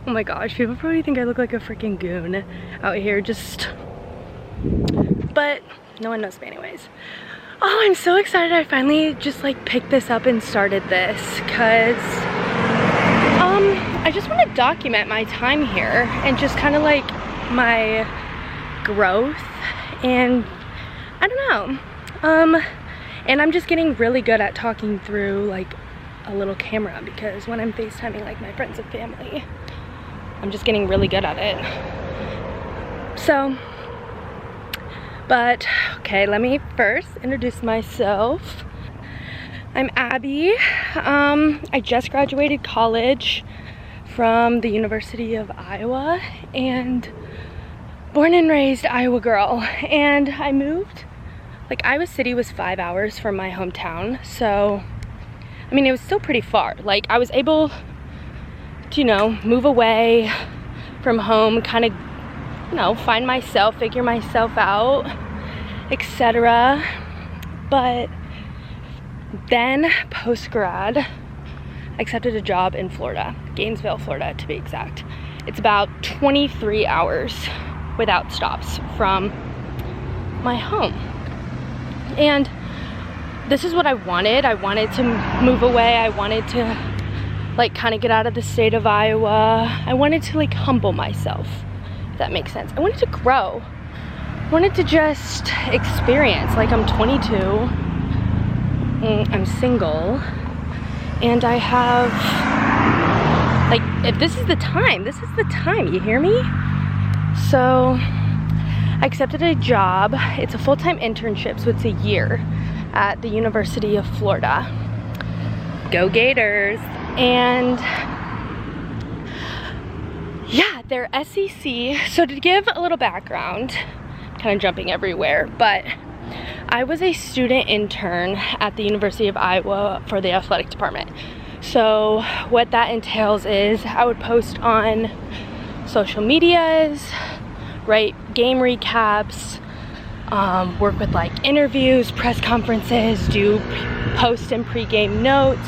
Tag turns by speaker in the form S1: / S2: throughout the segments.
S1: Oh my gosh, people probably think I look like a freaking goon out here just, but no one knows me anyways. Oh, I'm so excited I finally just like picked this up and started this, because I just want to document my time here and just kind of like my growth, and I don't know, and I'm just getting really good at talking through like a little camera, because when I'm FaceTiming like my friends and family, I'm just getting really good at it. So, but okay, let me first introduce myself. I'm Abby. I just graduated college from the University of Iowa, and born and raised Iowa girl. And I moved, like Iowa City was 5 hours from my hometown, so I mean it was still pretty far. Like I was able to, you know, move away from home, kind of, you know, find myself, figure myself out, etc. But then post-grad, I accepted a job in Florida, Gainesville, Florida to be exact. It's about 23 hours without stops from my home. And this is what I wanted. I wanted to move away. I wanted to like kind of get out of the state of Iowa. I wanted to like humble myself, if that makes sense. I wanted to grow. I wanted to just experience. Like I'm 22, I'm single, and I have, like, if this is the time, this is the time, you hear me? So I accepted a job. It's a full-time internship, so it's a year at the University of Florida. Go Gators. And yeah, they're SEC. So to give a little background, kind of jumping everywhere, but I was a student intern at the University of Iowa for the athletic department. So what that entails is I would post on social medias, write game recaps, work with like interviews, press conferences, do post and pre-game notes,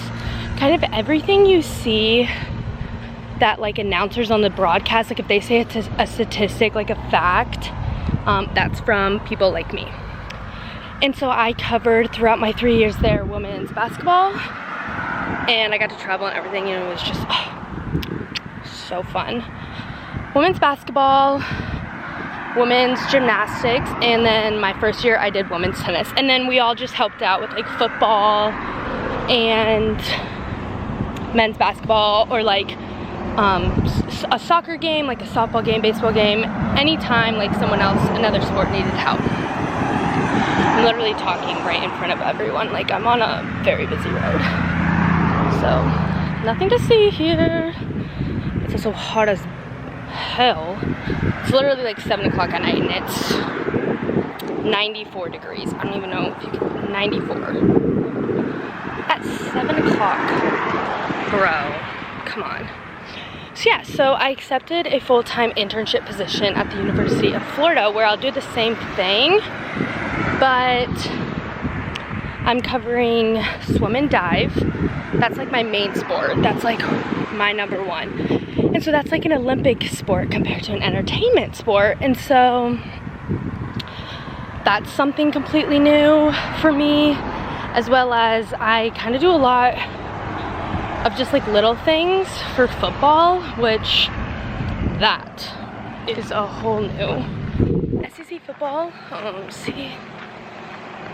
S1: kind of everything you see that like announcers on the broadcast, like if they say it's a statistic, like a fact, that's from people like me. And so I covered throughout my 3 years there women's basketball, and I got to travel and everything, and it was just so fun. Women's basketball, women's gymnastics, and then my first year I did women's tennis. And then we all just helped out with like football and men's basketball, or like a soccer game, like a softball game, baseball game, anytime like someone else, another sport needed help. I'm literally talking right in front of everyone, like I'm on a very busy road. So, nothing to see here. It's also hot as hell. It's literally like 7 o'clock at night and it's 94 degrees. I don't even know if you can, 94. At 7 o'clock, bro, come on. So yeah, so I accepted a full-time internship position at the University of Florida, where I'll do the same thing, but I'm covering swim and dive. That's like my main sport. That's like my number one. And so that's like an Olympic sport compared to an entertainment sport. And so that's something completely new for me, as well as I kind of do a lot of just like little things for football, which that is a whole new SEC football. See,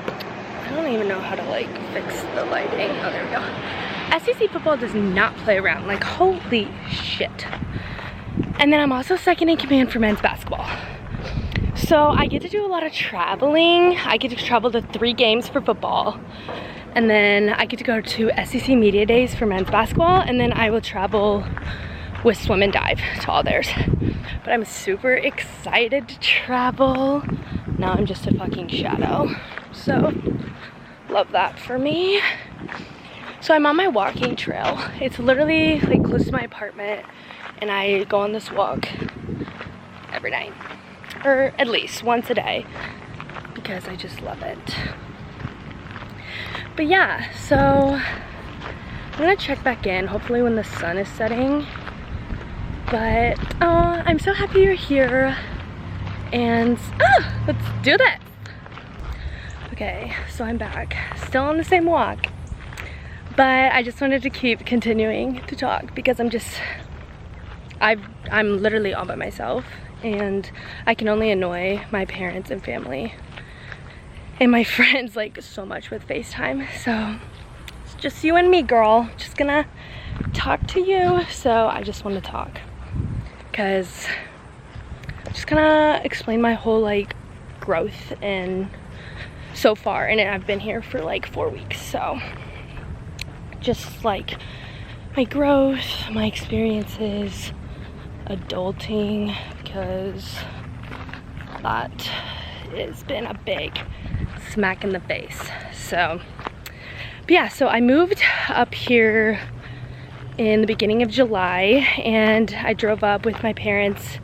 S1: I don't even know how to like fix the lighting. Oh, there we go. SEC football does not play around, like holy shit. And then I'm also second in command for men's basketball. So I get to do a lot of traveling. I get to travel to 3 games for football. And then I get to go to SEC Media Days for men's basketball. And then I will travel with swim and dive to all theirs. But I'm super excited to travel. Now I'm just a fucking shadow. So, love that for me. So I'm on my walking trail. It's literally like close to my apartment. And I go on this walk every night. Or at least once a day. Because I just love it. But yeah, so I'm gonna check back in, hopefully when the sun is setting. But I'm so happy you're here, and let's do this. Okay, so I'm back, still on the same walk, but I just wanted to keep continuing to talk because I'm literally all by myself, and I can only annoy my parents and family and my friends like so much with FaceTime. So it's just you and me, girl. Just gonna talk to you. So I just want to talk because I'm just gonna explain my whole like growth and so far, and I've been here for like 4 weeks. So just like my growth, my experiences, adulting, because that has been a big smack in the face. So but yeah, so I moved up here in the beginning of July, and I drove up with my parents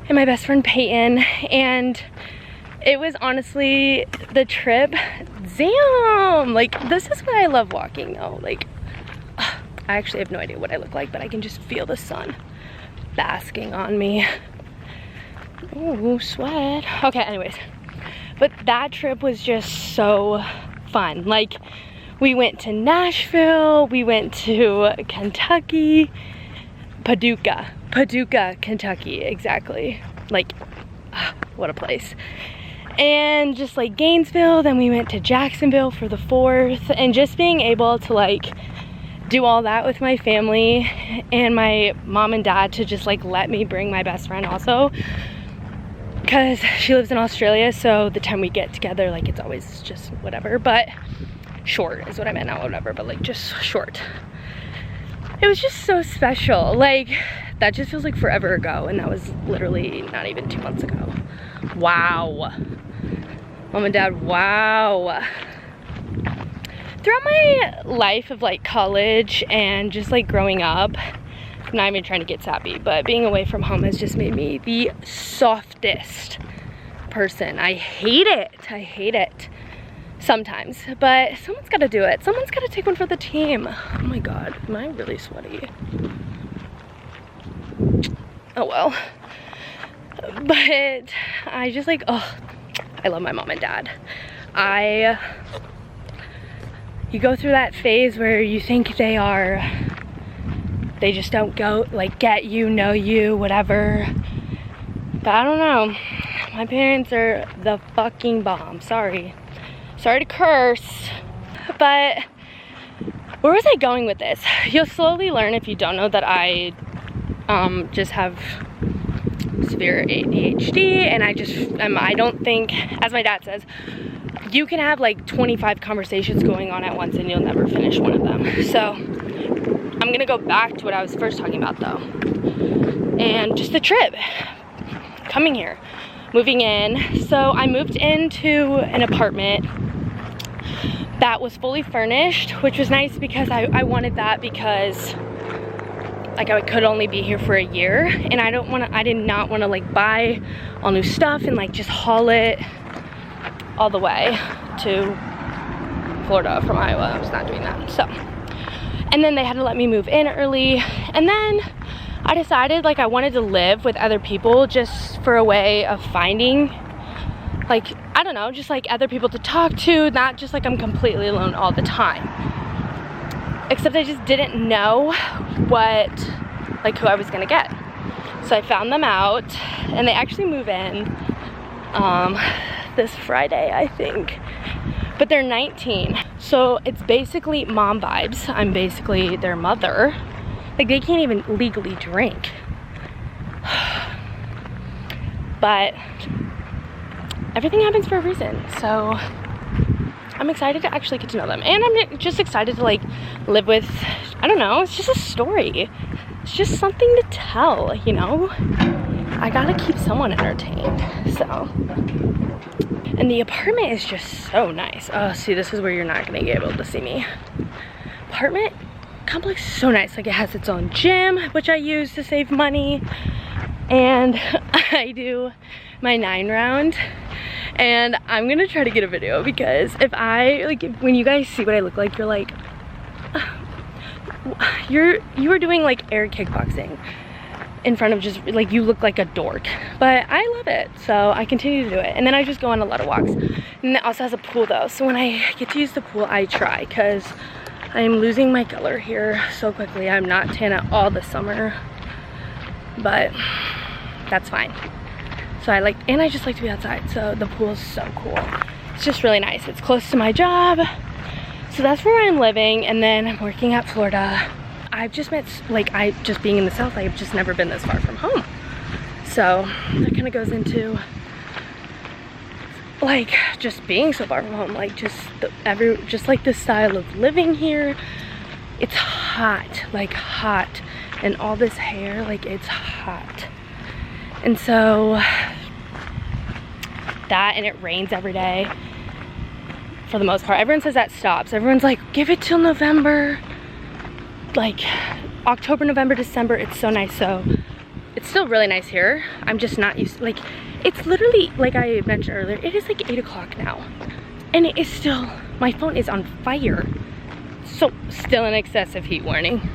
S1: and my best friend Peyton, and it was honestly the trip. Damn, like this is why I love walking though. Like I actually have no idea what I look like, but I can just feel the sun basking on me. Ooh, sweat. Okay, anyways, but that trip was just so fun. Like we went to Nashville, we went to Kentucky, Paducah, Kentucky, exactly. Like what a place. And just like Gainesville, then we went to Jacksonville for the 4th, and just being able to like do all that with my family and my mom and dad to just like let me bring my best friend also, because she lives in Australia, so the time we get together, like it's always just whatever, but short is what I meant, not whatever, but like just short. It was just so special. Like that just feels like forever ago, and that was literally not even 2 months ago. Wow. Mom and dad, wow. Throughout my life of like college and just like growing up, I'm not even trying to get sappy, but being away from home has just made me the softest person. I hate it sometimes, but someone's got to do it. Someone's got to take one for the team. Oh my god, am I really sweaty? Oh well. But I just like, oh, I love my mom and dad. You go through that phase where you think they just don't go, like, get you, know you, whatever. But I don't know. My parents are the fucking bomb. Sorry to curse. But where was I going with this? You'll slowly learn if you don't know that I just have severe ADHD, and I don't think, as my dad says, you can have like 25 conversations going on at once and you'll never finish one of them. So I'm gonna go back to what I was first talking about though, and just the trip, coming here, moving in. So I moved into an apartment that was fully furnished, which was nice because I wanted that, because like I could only be here for a year, and I did not want to like buy all new stuff and like just haul it all the way to Florida from Iowa. I was not doing that. So, and then they had to let me move in early, and then I decided like I wanted to live with other people just for a way of finding, like, I don't know, just like other people to talk to, not just like I'm completely alone all the time. Except I just didn't know who I was gonna get. So I found them out, and they actually move in this Friday, I think. But they're 19, so it's basically mom vibes. I'm basically their mother. Like, they can't even legally drink. But everything happens for a reason, so I'm excited to actually get to know them. And I'm just excited to like live with, I don't know, it's just a story. It's just something to tell, you know? I gotta keep someone entertained, so. And the apartment is just so nice. Oh, see, this is where you're not gonna be able to see me. Apartment complex is so nice. Like, it has its own gym, which I use to save money. And I do my 9 round. And I'm gonna try to get a video, because if when you guys see what I look like, you're like, you were doing like air kickboxing. in front of just like, you look like a dork, but I love it, so I continue to do it. And then I just go on a lot of walks, and it also has a pool though, so when I get to use the pool I try, because I am losing my color here so quickly. I'm not tan at all this summer, but that's fine. So and I just like to be outside, so the pool is so cool. It's just really nice. It's close to my job, so that's where I'm living. And then I'm working at Florida. I've just met, just being in the South, I've just never been this far from home. So that kind of goes into like just being so far from home, like just the style of living here. It's hot, like hot, and all this hair, like it's hot. And so that, and it rains every day for the most part. Everyone says that stops. Everyone's like, give it till November, like October, November, December. It's so nice. So it's still really nice here. I'm just not used to, like, it's literally, like I mentioned earlier, it is like 8 o'clock now, and it is still, my phone is on fire. So still an excessive heat warning.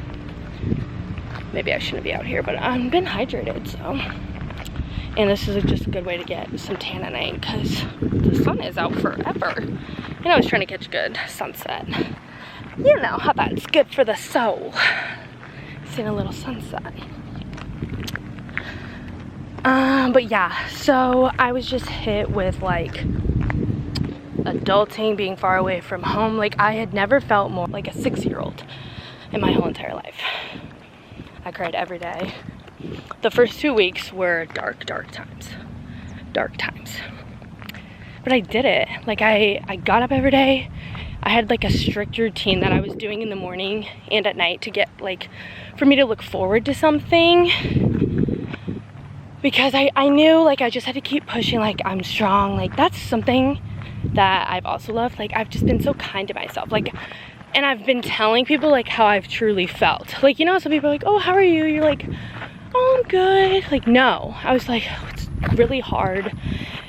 S1: Maybe I shouldn't be out here, but I've been hydrated, so. And this is just a good way to get some tan at night, because the sun is out forever. And I was trying to catch a good sunset. You know how that's good for the soul. Seeing a little sunset. But yeah, so I was just hit with like adulting, being far away from home. Like I had never felt more like a 6-year-old in my whole entire life. I cried every day. The first 2 weeks were dark times. But I did it. Like I got up every day. I had like a strict routine that I was doing in the morning and at night to get like, for me to look forward to something. Because I knew like I just had to keep pushing, like I'm strong. Like that's something that I've also loved. Like I've just been so kind to myself. Like, and I've been telling people like how I've truly felt. Like, you know, some people are like, oh, how are you? You're like, oh, I'm good. Like, no, I was like, oh, it's really hard,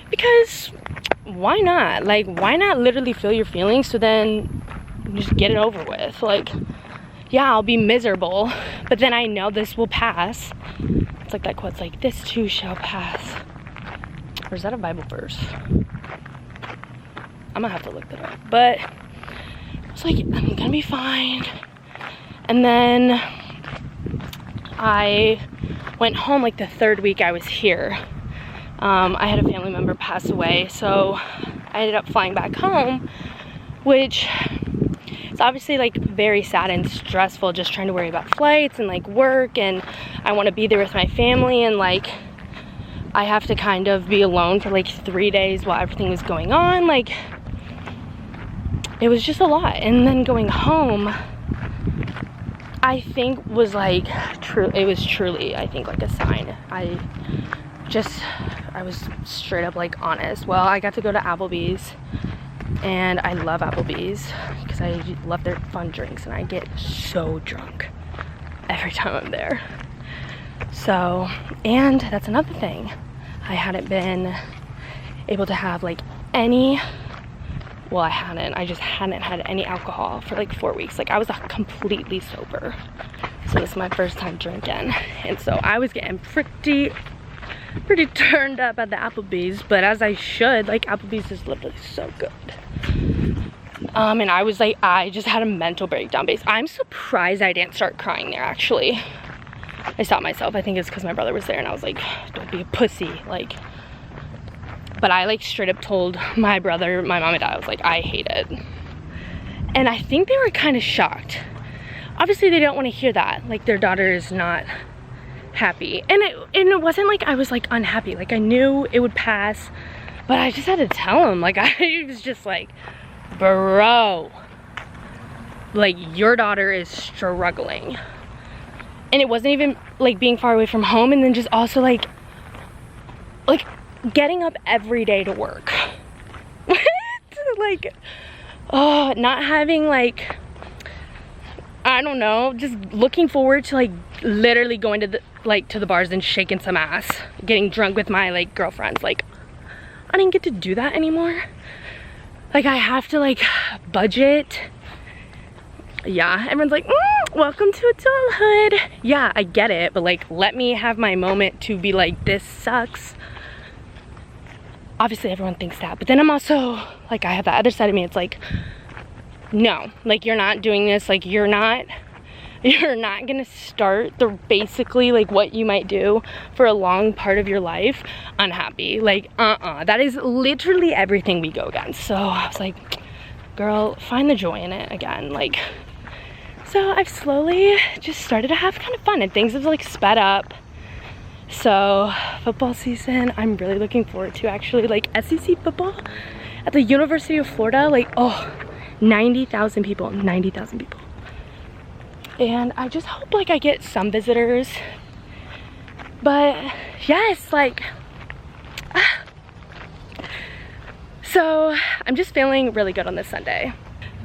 S1: because why not? Like, why not literally feel your feelings, so then just get it over with? Like, yeah, I'll be miserable, but then I know this will pass. It's like that quote's like, this too shall pass. Or is that a Bible verse? I'm gonna have to look that up. But I was like, I'm gonna be fine. And then I went home like the 3rd week I was here. I had a family member pass away, so I ended up flying back home, which is obviously like very sad and stressful, just trying to worry about flights and like work, and I want to be there with my family, and like I have to kind of be alone for like 3 days while everything was going on. Like it was just a lot. And then going home, I think was like it was truly, I think, like a sign. I was straight up like honest. Well, I got to go to Applebee's, and I love Applebee's because I love their fun drinks, and I get so drunk every time I'm there. So, and that's another thing, I hadn't been able to have like any, well, I just hadn't had any alcohol for like 4 weeks. Like I was completely sober. So this is my first time drinking. And so I was getting pretty turned up at the Applebee's, but as I should. Like Applebee's is literally so good. And I was like, I just had a mental breakdown. I'm surprised I didn't start crying there, actually. I stopped myself. I think it's because my brother was there, and I was like, don't be a pussy. Like, but I like straight up told my brother, my mom and dad, I was like, I hate it. And I think they were kind of shocked. Obviously they don't want to hear that, like their daughter is not happy. And it wasn't like I was like unhappy. Like I knew it would pass, but I just had to tell him. Like I was just like, bro, like your daughter is struggling. And it wasn't even like being far away from home, and then just also like getting up every day to work. What? Like, oh, not having like, I don't know, just looking forward to like literally going to the bars and shaking some ass, getting drunk with my like girlfriends. Like I didn't get to do that anymore. Like I have to like budget. Yeah, everyone's like, welcome to adulthood. Yeah, I get it, but like, let me have my moment to be like, this sucks. Obviously everyone thinks that, but then I'm also like, I have that other side of me. It's like, no, like, you're not doing this. Like, you're not gonna start the basically like what you might do for a long part of your life unhappy. Like, that is literally everything we go against. So I was like, girl, find the joy in it again. Like, so I've slowly just started to have kind of fun, and things have like sped up. So football season, I'm really looking forward to, actually. Like, SEC football at the University of Florida, like, oh, 90,000 people. And I just hope like I get some visitors. But yes, like, so I'm just feeling really good on this Sunday.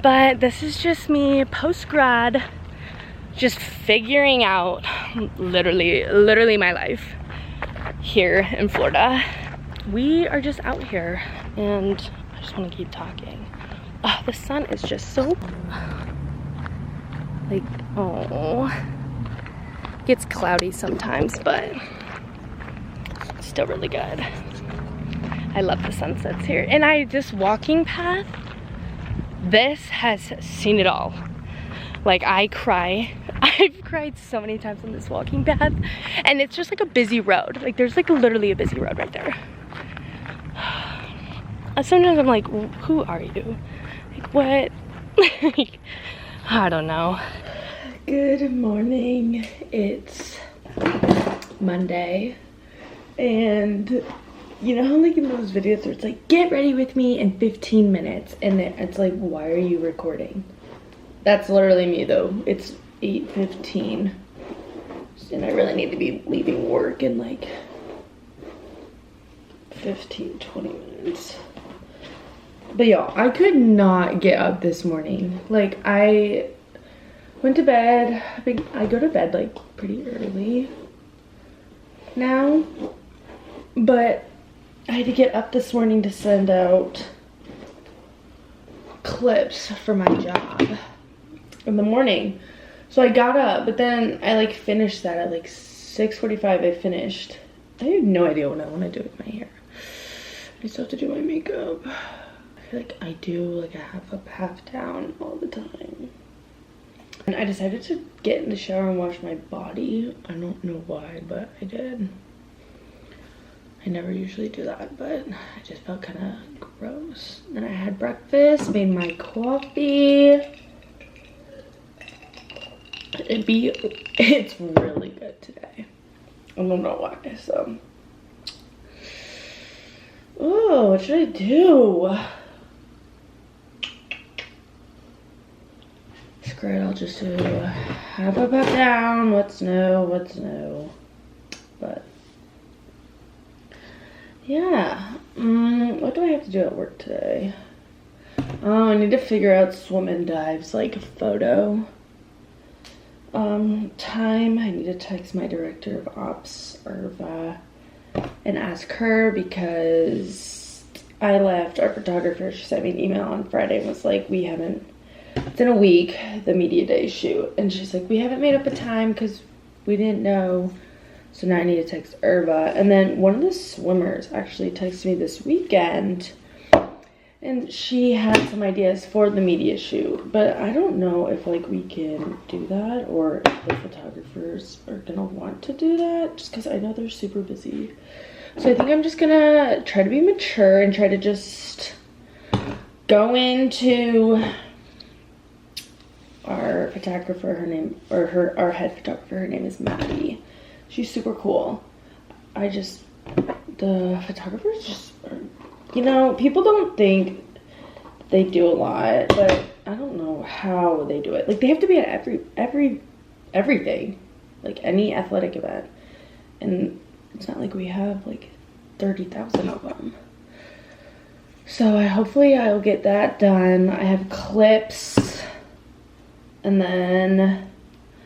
S1: But this is just me post-grad, just figuring out literally my life here in Florida. We are just out here, and I just want to keep talking. Oh, the sun is just so like, oh, it gets cloudy sometimes, but it's still really good. I love the sunsets here. And this walking path, this has seen it all. Like, I've cried so many times on this walking path, and it's just like a busy road. Like, there's like literally a busy road right there. Sometimes I'm like, who are you? Like, what? I don't know. Good morning. It's Monday, and you know how like in those videos where it's like, get ready with me in 15 minutes, and then it's like, why are you recording? That's literally me though. It's 8:15, and I really need to be leaving work in like 15-20 minutes. But y'all, I could not get up this morning. Like, I went to bed. I go to bed like pretty early now, but I had to get up this morning to send out clips for my job in the morning. So I got up, but then I like finished that at like 6:45. I finished. I have no idea what I want to do with my hair. I still have to do my makeup. I feel like I do like a half up, half down all the time. And I decided to get in the shower and wash my body. I don't know why, but I did. I never usually do that, but I just felt kind of gross. Then I had breakfast, made my coffee. It's really good today. I don't know why, so. Oh, what should I do? Screw it, I'll just do half up, half down. What's new? But yeah, what do I have to do at work today? Oh, I need to figure out swim and dives, like a photo. Time, I need to text my director of ops, Irva, and ask her, because I left our photographer. She sent me an email on Friday and was like, it's in a week, the media day shoot, and she's like, we haven't made up a time because we didn't know. So now I need to text Irva. And then one of the swimmers actually texted me this weekend, and she had some ideas for the media shoot, but I don't know if like we can do that, or if the photographers are gonna want to do that, just because I know they're super busy. So I think I'm just gonna try to be mature and try to just go into our photographer, our head photographer, her name is Maddie. She's super cool. The photographers just are, you know, people don't think they do a lot, but I don't know how they do it. Like, they have to be at everything, like any athletic event, and it's not like we have like 30,000 of them. So hopefully I'll get that done. I have clips, and then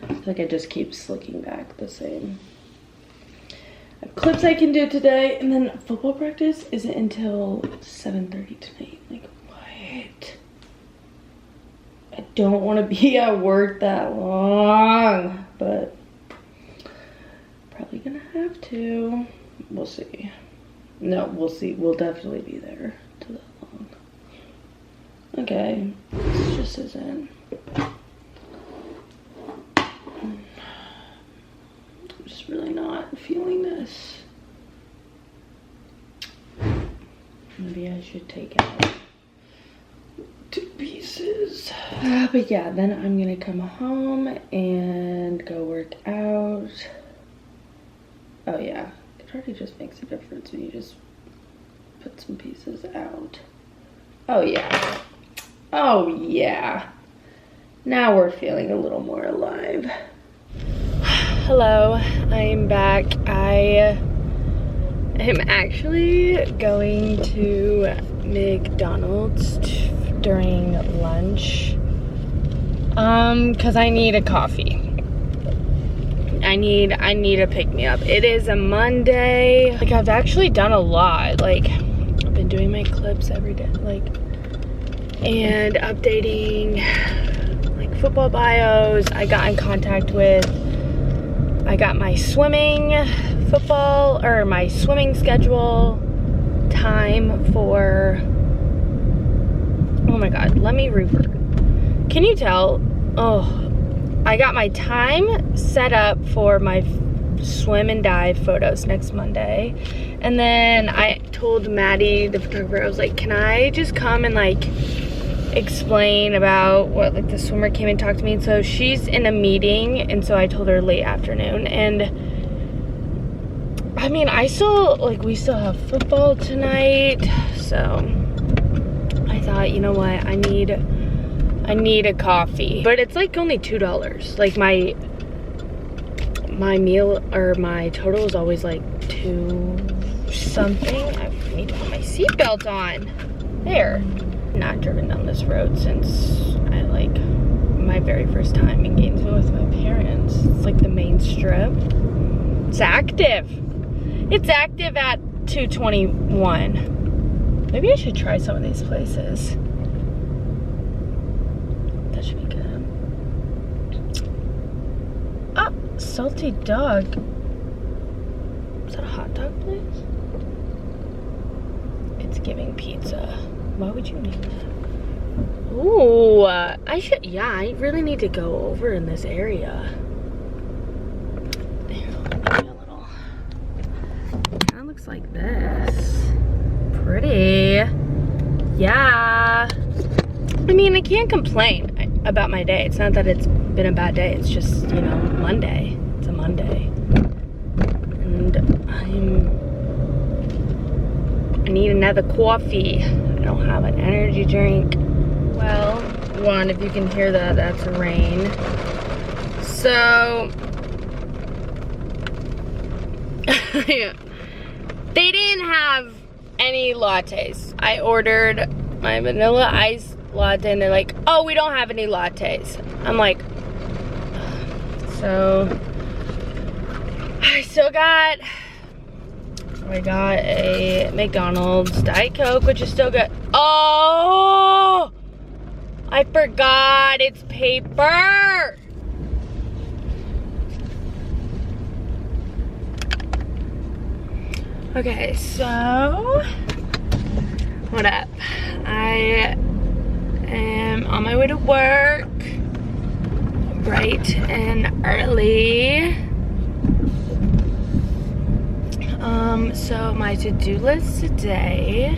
S1: I feel like it just keeps looking back the same. I have clips I can do today, and then football practice isn't until 7:30 tonight. Like, what? I don't want to be at work that long, but probably gonna have to. We'll see. No, we'll see. We'll definitely be there till that long. Okay, this just isn't. I'm just really not feeling this. Maybe I should take out 2 pieces. But yeah, then I'm gonna come home and go work out. Oh yeah, it already just makes a difference when you just put some pieces out. Oh yeah. Oh yeah. Now we're feeling a little more alive. Hello, I'm back. I am actually going to McDonald's during lunch because I need a coffee. I need a pick-me-up. It is a Monday. Like, I've actually done a lot. Like, I've been doing my clips every day, like, and updating like football bios. I got in contact with, I got my swimming my swimming schedule time for, oh my god, let me revert. Can you tell? Oh, I got my time set up for my swim and dive photos next Monday. And then I told Maddie, the photographer, I was like, can I just come and like explain about what, like, the swimmer came and talked to me? And so she's in a meeting, and so I told her late afternoon. And I mean, we still have football tonight, so I thought, you know what, I need a coffee. But it's like only $2. Like, my meal, or my total, is always like 2 something. I need to put my seatbelt on. There. Not driven down this road since my very first time in Gainesville with my parents. It's like the main strip. It's active. It's active at 2:21. Maybe I should try some of these places. That should be good. Ah, Salty Dog. Is that a hot dog place? It's giving pizza. Why would you need that? Ooh, I really need to go over in this area. Kind of looks like this. Pretty. Yeah. I mean, I can't complain about my day. It's not that it's been a bad day. It's just, you know, Monday. It's a Monday. And I need another coffee. I don't have an energy drink. Well, one, if you can hear that, that's rain. So, yeah. They didn't have any lattes. I ordered my vanilla iced latte, and they're like, oh, we don't have any lattes. I'm like, so, I got a McDonald's Diet Coke, which is still good. Oh, I forgot it's paper. Okay, so what up? I am on my way to work bright and early. So my to-do list today,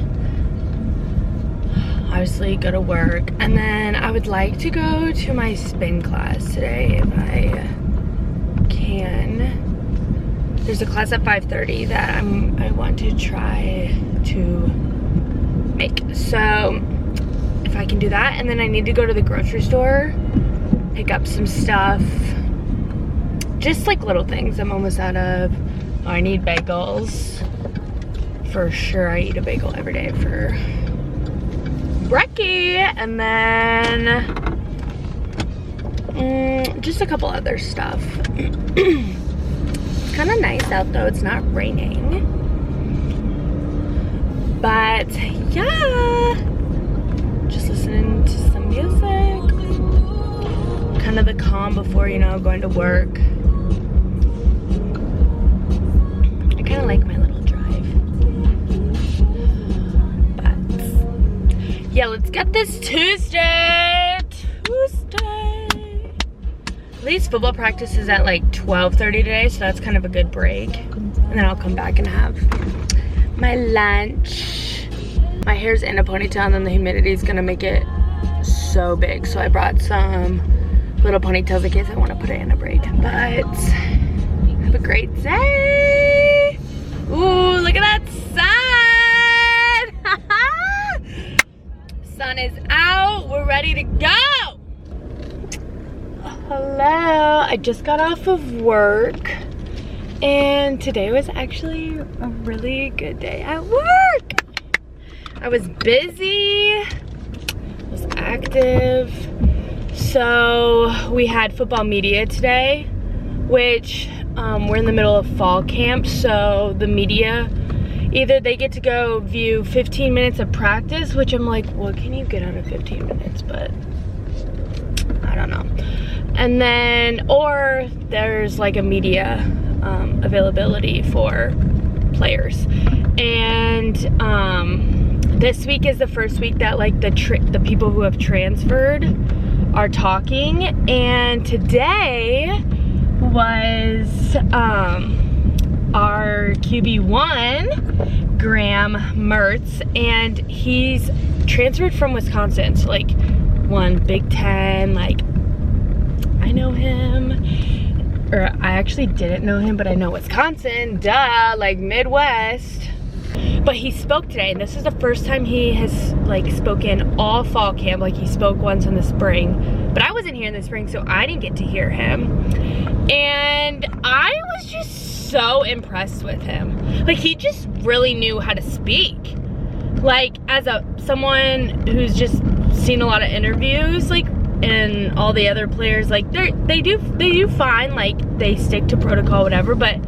S1: obviously go to work, and then I would like to go to my spin class today if I can. There's a class at 5:30 that I want to try to make. So if I can do that, and then I need to go to the grocery store, pick up some stuff, just like little things I'm almost out of. Oh, I need bagels. For sure, I eat a bagel every day for brekkie, and then just a couple other stuff. It's kind of nice out though, it's not raining. But yeah, just listening to some music. kind of the calm before, you know, going to work. I kind of like my little drive. But yeah, let's get this Tuesday. At least football practice is at like 12:30 today, so that's kind of a good break. And then I'll come back and have my lunch. My hair's in a ponytail and then the humidity is gonna make it so big. So I brought some little ponytails in case I want to put it in a braid. But have a great day. Ooh, look at that sun. Sun is out, we're ready to go. Hello, I just got off of work and today was actually a really good day at work. I was busy, was active. So we had football media today, which we're in the middle of fall camp, so the media, either they get to go view 15 minutes of practice, which I'm like, what can you get out of 15 minutes? But I don't know. And then, or there's like a media availability for players. And this week is the first week that like the people who have transferred are talking. And today was our QB1, Graham Mertz, and he's transferred from Wisconsin. So like won Big Ten, like I know him, or I actually didn't know him, but I know Wisconsin, duh, like Midwest. But he spoke today, and this is the first time he has like spoken all fall camp. Like he spoke once in the spring, but I wasn't here in the spring, so I didn't get to hear him. And I was just so impressed with him. Like he just really knew how to speak. Like as someone who's just seen a lot of interviews, like, and all the other players, like they do fine, like they stick to protocol, whatever, but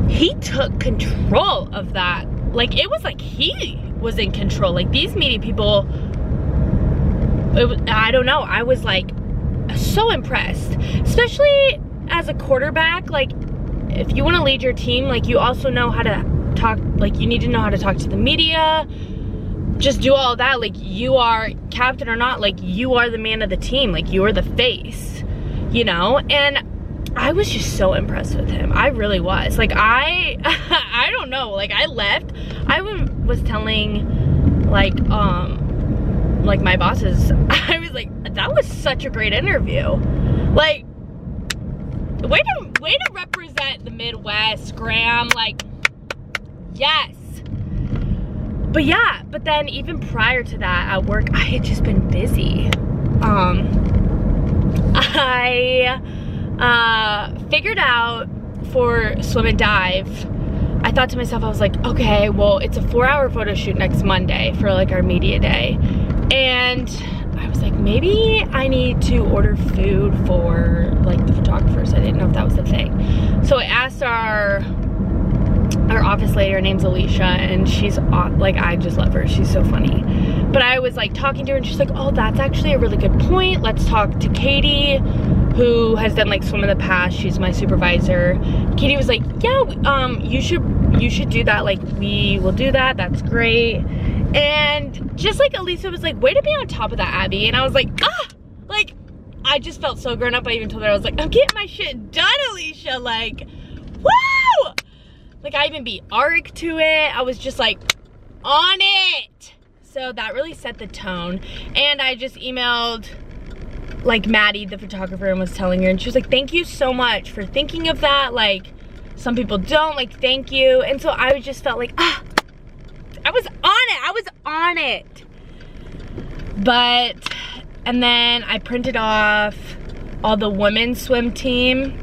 S1: he took control of that. Like it was like he was in control. Like these media people, I don't know, I was like so impressed, especially as a quarterback. Like if you want to lead your team, like you also know how to talk, like you need to know how to talk to the media, just do all that. Like you are captain or not, like you are the man of the team, like you are the face, you know. And I was just so impressed with him. I really was. Like I don't know, like I left, I was telling like my bosses, I was like, that was such a great interview. Like way to represent the Midwest, Graham. Like yes. But yeah, but then even prior to that at work, I had just been busy. I figured out for swim and dive, I thought to myself, I was like, okay, well, it's a 4-hour photo shoot next Monday for like our media day. And I was like, maybe I need to order food for like the photographers. I didn't know if that was the thing. So I asked our office lady, her name's Alicia, and she's like, I just love her, she's so funny. But I was like talking to her and she's like, oh, that's actually a really good point, let's talk to Katie, who has done like swim in the past, she's my supervisor. Katie was like, yeah, you should do that, like we will do that, that's great. And just like Alicia was like, way to be on top of that, Abby. And I was like, like I just felt so grown up. I even told her, I was like, I'm getting my shit done, Alicia, like woo. Like I even beat Arik to it. I was just like on it. So that really set the tone. And I just emailed like Maddie, the photographer, and was telling her, and she was like, thank you so much for thinking of that. Like some people don't, like thank you. And so I just felt like, I was on it. But, and then I printed off all the women's swim team,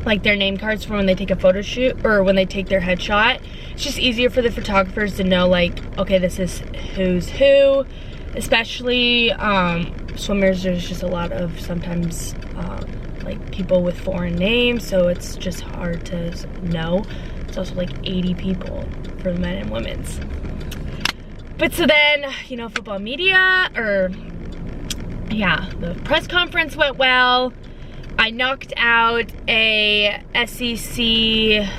S1: like their name cards for when they take a photo shoot or when they take their headshot. It's just easier for the photographers to know, like, okay, this is who's who. Especially swimmers, there's just a lot of sometimes like people with foreign names, so it's just hard to know. It's also like 80 people for the men and women's. But so then, you know, football media, or yeah, the press conference went well. I knocked out a SEC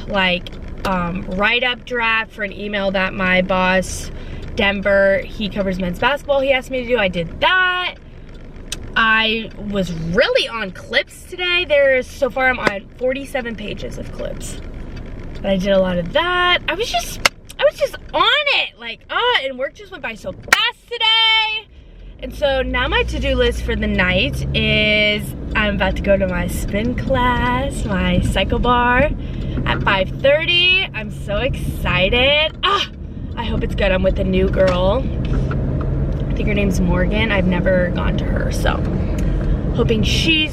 S1: like write-up draft for an email that my boss, Denver, he covers men's basketball, he asked me to do. I did that. I was really on clips today. So far I'm on 47 pages of clips. But I did a lot of that. I was just on it. Like, and work just went by so fast today. And so now my to-do list for the night is I'm about to go to my spin class, my cycle bar at 5:30. I'm so excited. I hope it's good. I'm with a new girl. I think her name's Morgan. I've never gone to her, so hoping she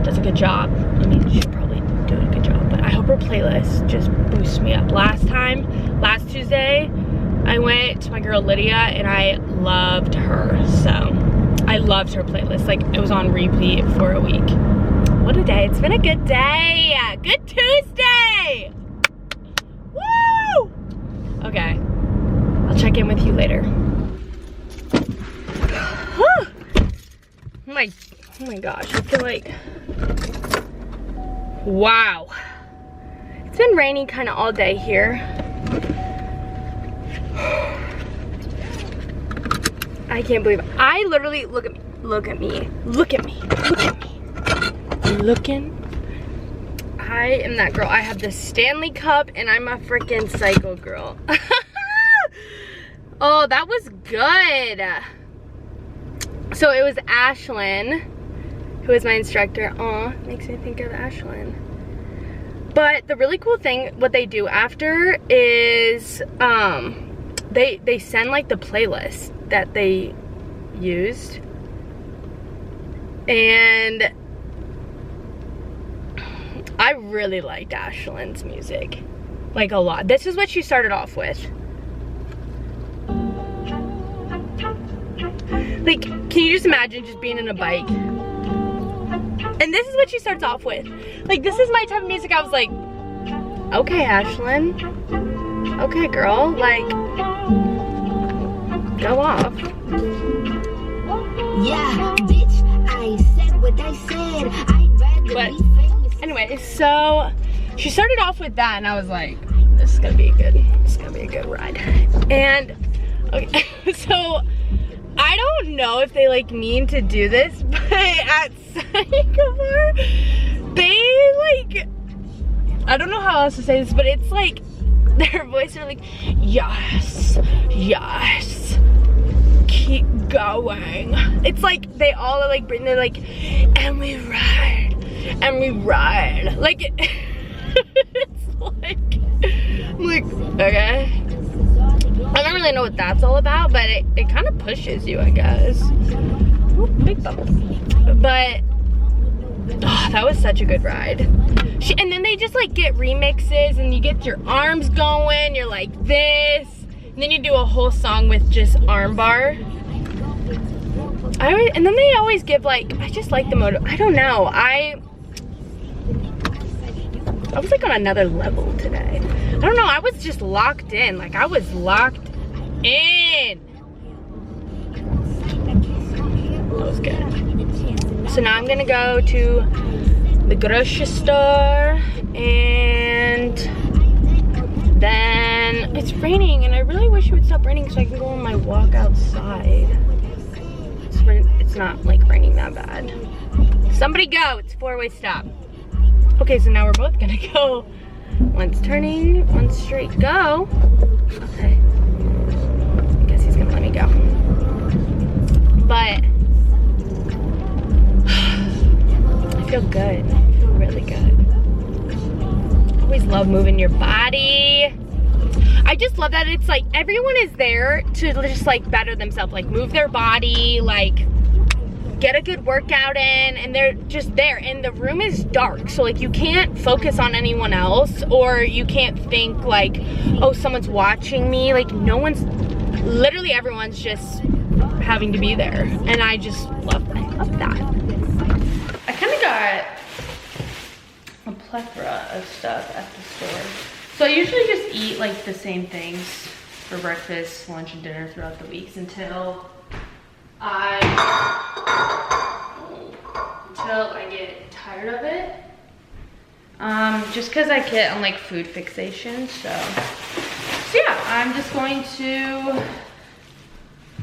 S1: does a good job. I mean, she'll probably do a good job, but I hope her playlist just boosts me up. Last Tuesday, I went to my girl Lydia and I loved her. So I loved her playlist. Like, it was on repeat for a week. What a day. It's been a good day. Good Tuesday. Woo! Okay. I'll check in with you later. Oh my gosh. I feel like, wow. It's been raining kind of all day here. I can't believe it. I literally, look at me. I am that girl. I have the Stanley Cup and I'm a freaking cycle girl. Oh, that was good. So it was Ashlyn who was my instructor. Aw, makes me think of Ashlyn. But the really cool thing, what they do after is, they send like the playlist that they used, and I really liked Ashlyn's music, like a lot. This is what she started off with. Like, can you just imagine just being in a bike? And this is what she starts off with. Like, this is my type of music. I was like, okay, Ashlyn. Okay, girl, like, go off.
S2: Yeah, bitch, I said what I said. I'd rather
S1: But
S2: be famous.
S1: anyway, so she started off with that and I was like, this is gonna be a good ride. And okay, so I don't know if they like mean to do this, but at Sycamore, they like, I don't know how else to say this, but it's like their voice are like, yes, yes, keep going. It's like they all are like they're like, and we ride, like it's like, I'm like, okay, I don't really know what that's all about, but it kind of pushes you, I guess. Ooh, big bubble. But oh, that was such a good ride. And then they just like get remixes and you get your arms going, you're like this, and then you do a whole song with just arm bar. And then they always give like, I just like the motor. I don't know, I was like on another level today. I don't know, I was just locked in. Like, I was locked in. That was good. So now I'm gonna go to the grocery store, and then it's raining, and I really wish it would stop raining so I can go on my walk outside. It's not like raining that bad. Somebody go, it's a four-way stop. Okay, so now we're both gonna go. One's turning, one's straight. Go. Okay. I guess he's gonna let me go. But I feel good. I feel really good. I always love moving your body. I just love that it's like everyone is there to just like better themselves, like move their body, like get a good workout in, and they're just there. And the room is dark, so like you can't focus on anyone else, or you can't think like, oh, someone's watching me. Like, no one's, literally everyone's just having to be there, and I just love that. I kind of got a plethora of stuff at the store. So I usually just eat like the same things for breakfast, lunch, and dinner throughout the weeks until until I get tired of it. Just because I get on like food fixation, so yeah, I'm just going to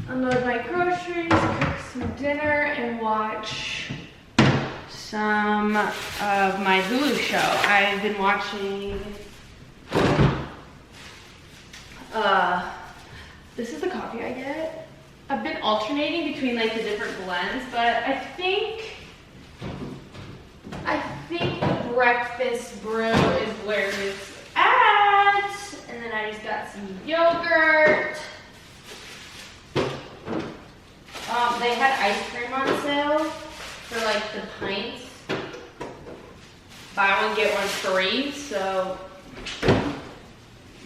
S1: unload my groceries, cook some dinner, and watch some of my Hulu show. I've been watching, this is the coffee I get. I've been alternating between like the different blends, but I think the breakfast brew is where it's at. And then I just got some yogurt. They had ice cream on sale for like the pints. Buy one, get one free, so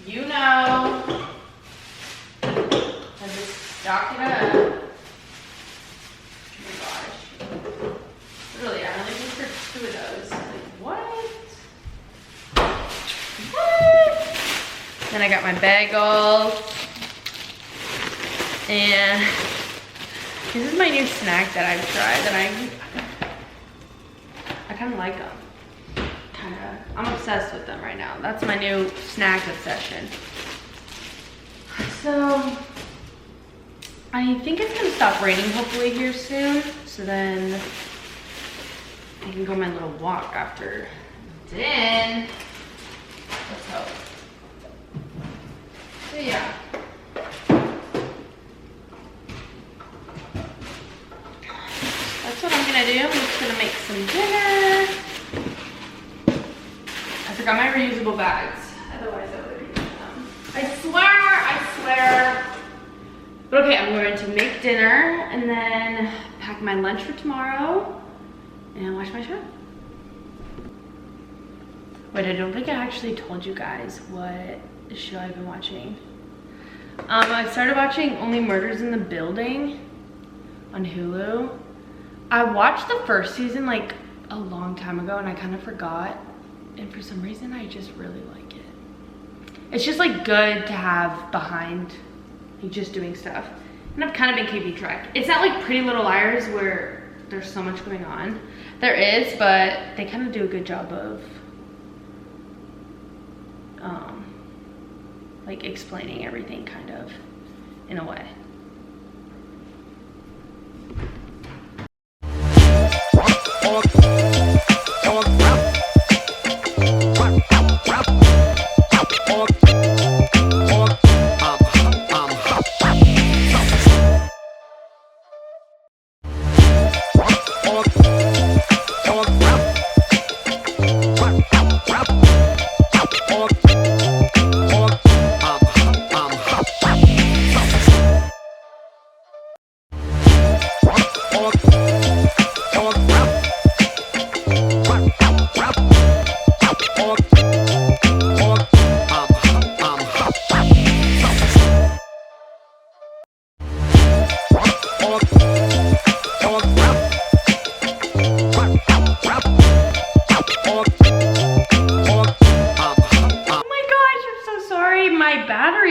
S1: you know. I just stock it up. Oh my gosh. Literally, I only need for 2 of those. Like, what? What? Then I got my bagels. And this is my new snack that I've tried that I kind of like them. I'm obsessed with them right now. That's my new snack obsession. So I think it's gonna stop raining hopefully here soon. So then I can go on my little walk after then. Let's hope. So yeah. That's what I'm gonna do. I'm just gonna make some dinner. I forgot my reusable bags. Otherwise I would have used them. I swear. But okay, I'm going to make dinner and then pack my lunch for tomorrow and watch my show. Wait, I don't think I actually told you guys what show I've been watching. I started watching Only Murders in the Building on Hulu. I watched the first season like a long time ago and I kind of forgot. And for some reason, I just really like it. It's just like good to have behind, like just doing stuff. And I've kind of been keeping track. It's not like Pretty Little Liars where there's so much going on. There is, but they kind of do a good job of like explaining everything kind of in a way.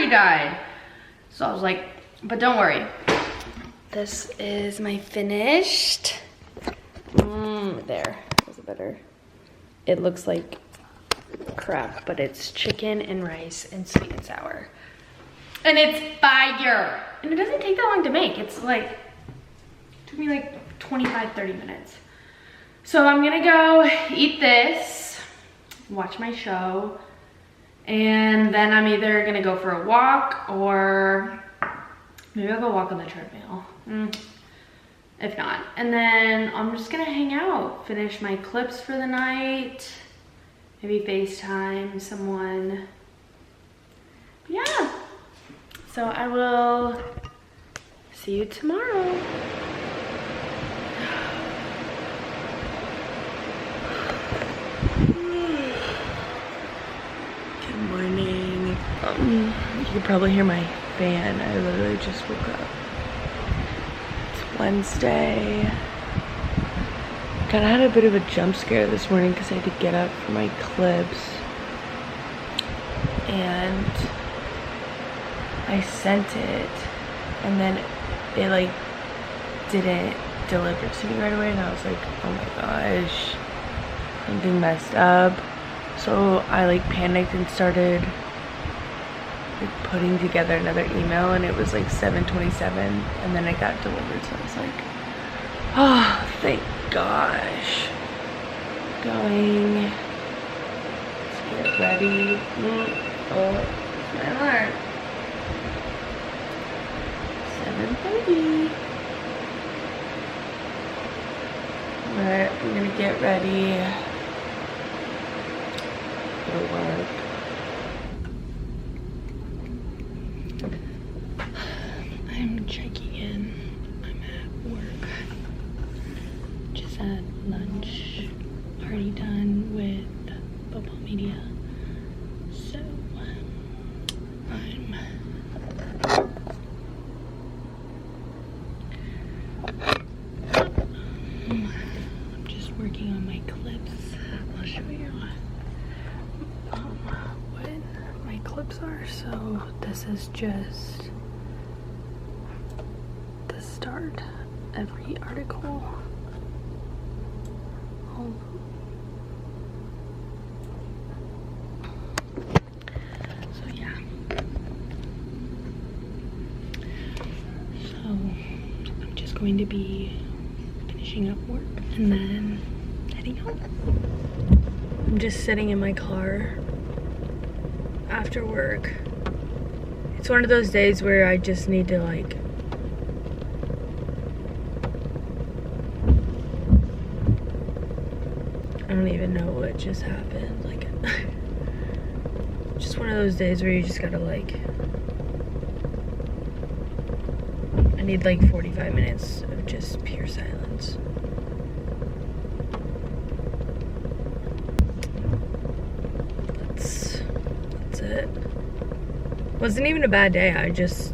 S1: Died. So I was like, but don't worry. This is my finished. There. Is it better? It looks like crap, but it's chicken and rice and sweet and sour. And it's fire. And it doesn't take that long to make. It's like, it took me like 25, 30 minutes. So I'm gonna go eat this, watch my show, and then I'm either gonna go for a walk or maybe I'll go walk on the treadmill. If not. And then I'm just gonna hang out, finish my clips for the night, maybe FaceTime someone. Yeah. So I will see you tomorrow. Morning. You can probably hear my fan. I literally just woke up. It's Wednesday. Kind of had a bit of a jump scare this morning because I had to get up for my clips. And I sent it. And then it like didn't deliver to me right away, and I was like, oh my gosh, something messed up. So I like panicked and started like putting together another email, and it was like 7:27, and then it got delivered. So I was like, oh, thank gosh. Going. Let's get ready. Oh, it's my alarm. 7:30. But I'm gonna get ready. Go to work. I'm checking in. I'm at work. Just had lunch. Already done with football media. So I'm just working on my clips. I'll show you what my clips are. So this is just the start. Every article. So yeah. So I'm just going to be finishing up work and then heading home. I'm just sitting in my car after work. It's one of those days where I just need to like I don't even know what just happened. Like just one of those days where you just gotta like I need like 45 minutes of just pure silence. That's it. Wasn't even a bad day. I just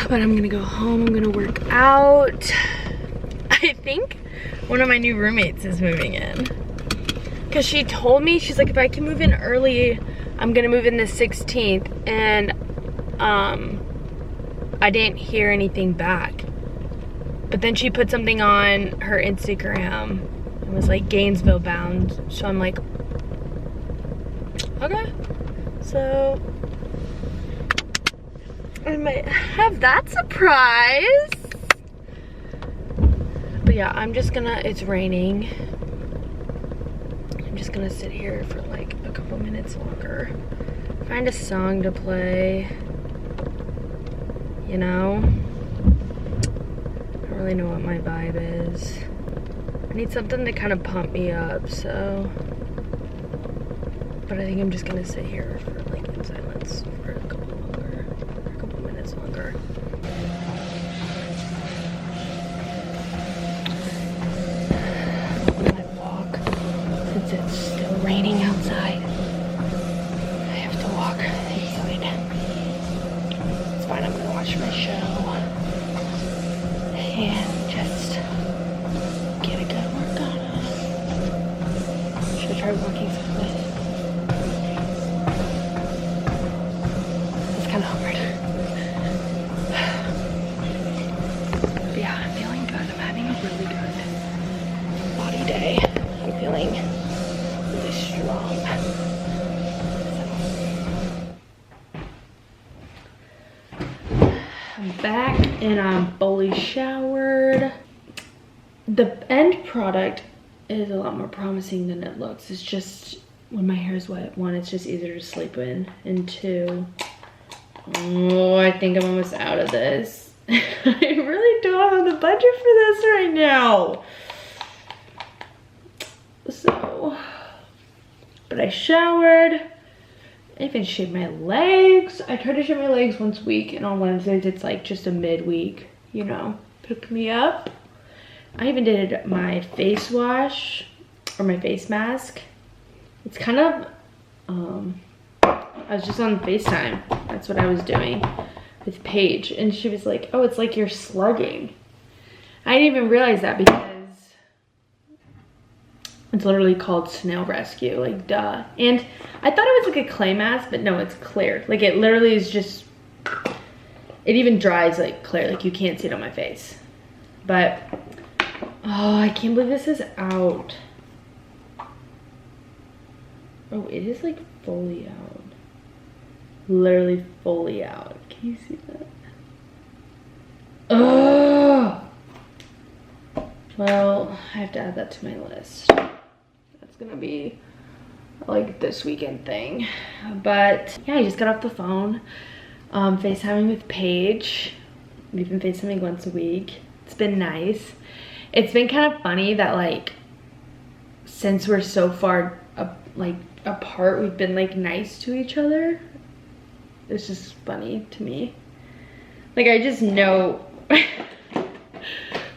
S1: but I'm gonna go home. I'm gonna work out. I think one of my new roommates is moving in. Cause she told me, she's like, if I can move in early, I'm gonna move in the 16th. And I didn't hear anything back. But then she put something on her Instagram. It was like Gainesville bound. So I'm like, okay. So I might have that surprise. But yeah, I'm just gonna, it's raining. I'm just gonna sit here for like a couple minutes longer. Find a song to play. You know? I don't really know what my vibe is. I need something to kind of pump me up, so. But I think I'm just gonna sit here for like in silence for a couple minutes longer. My walk, since it's still raining outside, I have to walk inside. It's fine, I'm gonna watch my show and just get a good workout on. Should I try walking someplace? It's kind of hard. But yeah, I'm feeling good. I'm having a really good body day. I'm feeling really strong. I'm back and I'm fully showered. The end product is a lot more promising than it looks. It's just when my hair is wet, one, it's just easier to sleep in, and two, oh, I think I'm almost out of this. I really don't have the budget for this right now. So, but I showered. I even shaved my legs. I try to shave my legs once a week, and on Wednesdays it's like just a midweek, you know, pick me up. I even did my face wash or my face mask. It's kind of, I was just on FaceTime. That's what I was doing with Paige, and she was like, oh, it's like you're slugging. I didn't even realize that because It's literally called Snail Rescue, like duh. And I thought it was like a clay mask, but no, it's clear. Like it literally is just, it even dries like clear, like you can't see it on my face. But, oh, I can't believe this is out. Oh, it is like fully out. Literally fully out. Can you see that? Oh! Well, I have to add that to my list. That's gonna be like this weekend thing. But yeah, I just got off the phone. FaceTiming with Paige. We've been FaceTiming once a week. It's been nice. It's been kind of funny that like, since we're so far apart, we've been like nice to each other. It's just funny to me. Like I just know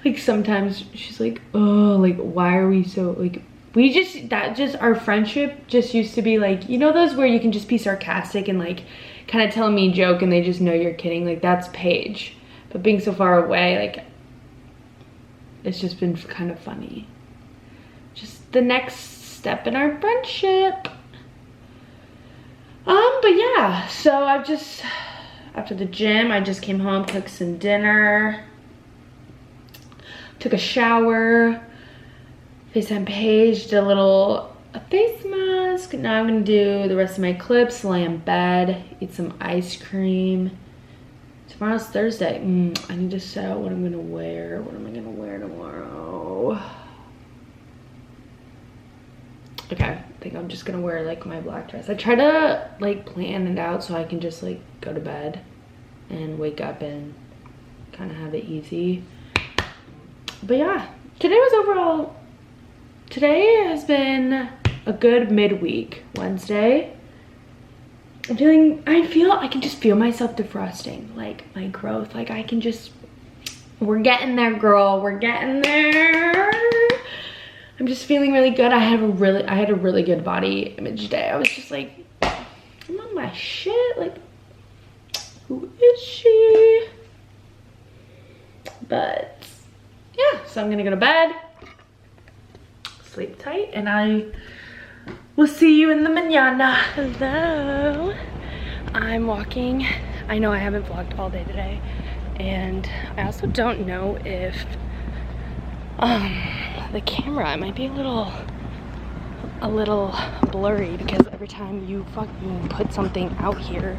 S1: like sometimes she's like, oh, like why are we so like, we just, that just, our friendship just used to be like, you know those where you can just be sarcastic and like kind of tell a mean joke and they just know you're kidding, like that's Paige. But being so far away, like it's just been kind of funny. Just the next step in our friendship. But yeah, so I've just, after the gym, I just came home, cooked some dinner, took a shower, FaceTime Paige, did a face mask. Now I'm gonna do the rest of my clips, lay in bed, eat some ice cream. Tomorrow's Thursday. I need to set out what I'm gonna wear. What am I gonna wear tomorrow? Okay, I think I'm just gonna wear like my black dress. I try to like plan it out so I can just like go to bed and wake up and kind of have it easy. But yeah, today has been a good midweek. Wednesday, I can just feel myself defrosting, like my growth. Like I can just, we're getting there, girl, we're getting there. I'm just feeling really good. I had a really good body image day. I was just like, I'm on my shit. Like, who is she? But yeah, so I'm gonna go to bed, sleep tight, and I will see you in the mañana. Hello. I'm walking. I know I haven't vlogged all day today, and I also don't know if the camera might be a little blurry because every time you fucking put something out here,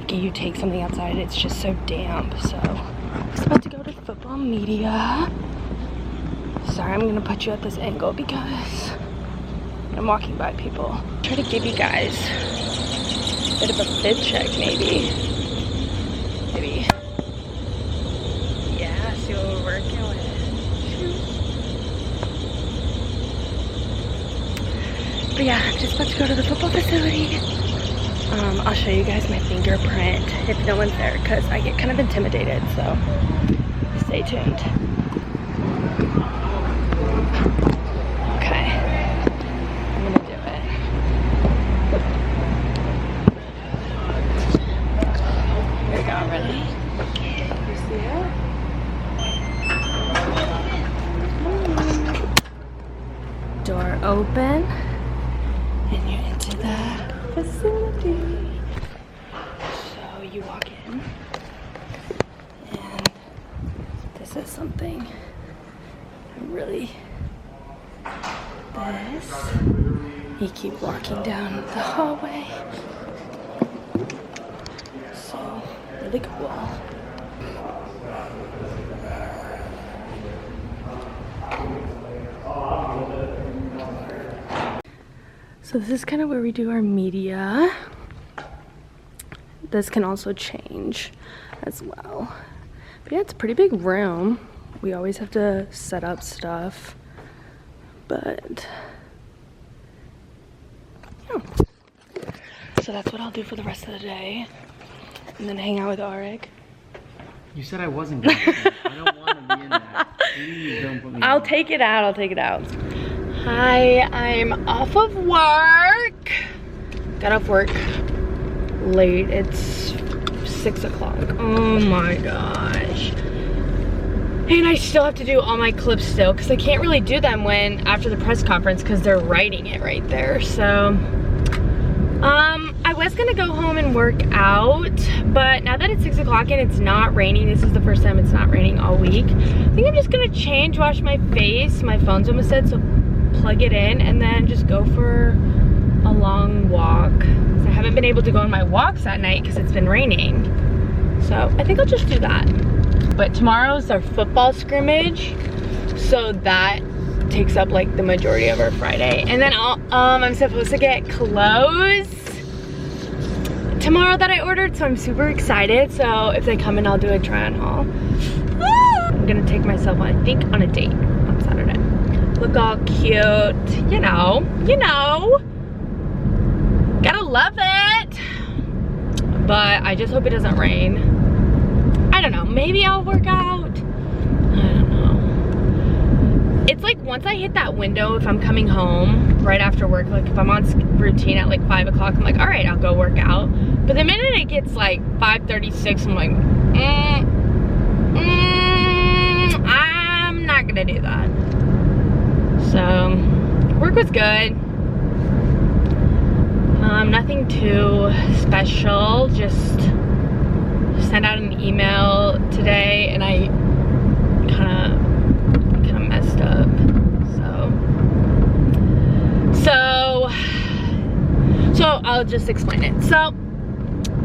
S1: you take something outside, it's just so damp. So I'm just about to go to football media. Sorry, I'm gonna put you at this angle because I'm walking by people. Try to give you guys a bit of a fit check, maybe. Yeah, see what we're working with. But yeah, I'm just about to go to the football facility. I'll show you guys my fingerprint if no one's there because I get kind of intimidated, so stay tuned. Okay, I'm gonna do it. Here we go, ready? You see it? Door open. And you're into the facility. So you walk in, and this is something really. You keep walking down the hallway. So really cool. So this is kind of where we do our media. This can also change as well. But yeah, it's a pretty big room. We always have to set up stuff. But yeah. So that's what I'll do for the rest of the day. And then hang out with Arik.
S3: You said I wasn't going to. I don't want to be in that. Please don't put me
S1: I'll take it out. Hi, I'm off of work. Got off work late. It's 6 o'clock. Oh my gosh. And I still have to do all my clips still because I can't really do them after the press conference because they're writing it right there. So I was gonna go home and work out, but now that it's 6 o'clock and it's not raining, this is the first time it's not raining all week, I think I'm just gonna wash my face. My phone's almost dead, so plug it in and then just go for a long walk. I haven't been able to go on my walks at night because it's been raining. So I think I'll just do that. But tomorrow's our football scrimmage, so that takes up like the majority of our Friday. And then I'm supposed to get clothes tomorrow that I ordered, so I'm super excited. So if they come in, I'll do a try on haul. I'm gonna take myself on, I think, on a date on Saturday. Look all cute, you know. Gotta love it. But I just hope it doesn't rain. I don't know, maybe I'll work out. I don't know. It's like once I hit that window, if I'm coming home right after work, like if I'm on routine at like 5 o'clock, I'm like, all right, I'll go work out. But the minute it gets like 5:36, I'm like, I'm not gonna do that. So, work was good. Nothing too special, just sent out an email today and I kind of messed up. So I'll just explain it. So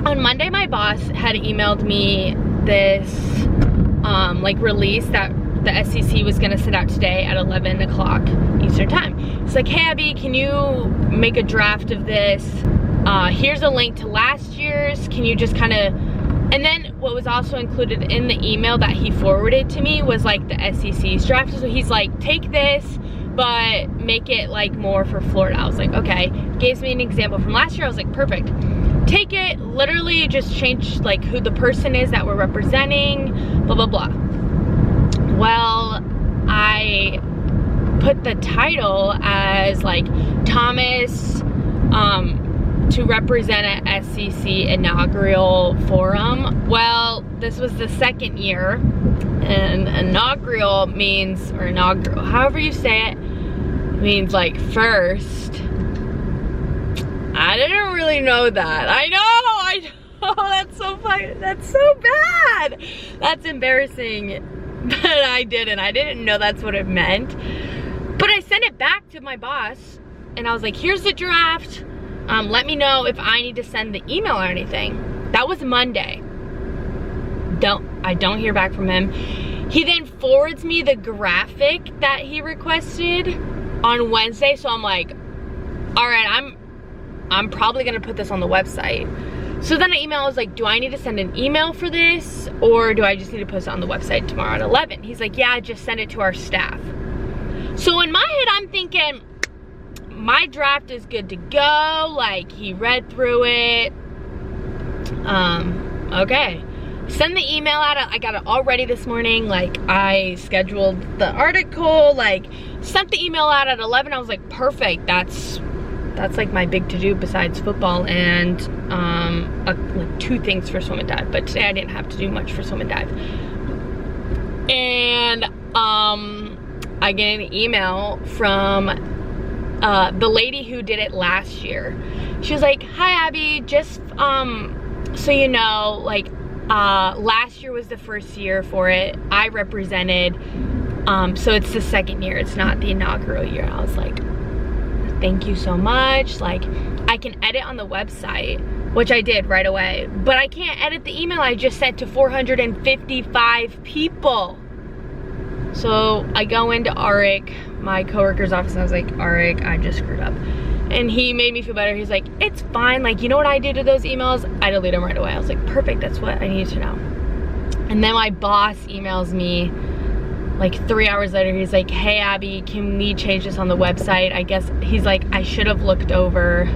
S1: on Monday, my boss had emailed me this like release that the SEC was gonna send out today at 11 o'clock Eastern time. It's like, hey Abby, can you make a draft of this? Here's a link to last year's. Can you just kind of, and then what was also included in the email that he forwarded to me was like the SEC's draft. So he's like, take this, but make it like more for Florida. I was like, okay. Gives me an example from last year. I was like, perfect. Take it, literally just change like who the person is that we're representing, blah, blah, blah. Well, I put the title as like Thomas to represent a SEC inaugural forum. Well, this was the second year, and inaugural means, or inaugural, however you say it, means like first. I didn't really know that. I know, that's so funny, that's so bad. That's embarrassing, but I didn't know that's what it meant. But I sent it back to my boss, and I was like, here's the draft. Let me know if I need to send the email or anything. That was Monday. I don't hear back from him. He then forwards me the graphic that he requested on Wednesday, so I'm like, all right, I'm probably gonna put this on the website. So then I was like, do I need to send an email for this, or do I just need to post it on the website tomorrow at 11? He's like, yeah, just send it to our staff. So in my head, I'm thinking, my draft is good to go. Like, he read through it. Okay. Send the email out. I got it all ready this morning. Like, I scheduled the article, like, sent the email out at 11. I was like, perfect. That's like my big to-do besides football and like 2 things for swim and dive. But today I didn't have to do much for swim and dive. And I get an email from the lady who did it last year. She was like, hi Abby, just so you know, like last year was the first year for it. I represented, so it's the second year, it's not the inaugural year. I was like, thank you so much. Like, I can edit on the website, which I did right away, but I can't edit the email I just sent to 455 people. So I go into Arik, my coworker's office, and I was like, Arik, I just screwed up. And he made me feel better. He's like, it's fine. Like, you know what I do to those emails? I delete them right away. I was like, perfect, that's what I need to know. And then my boss emails me like 3 hours later. He's like, hey Abby, can we change this on the website? I guess, he's like, I should have looked over.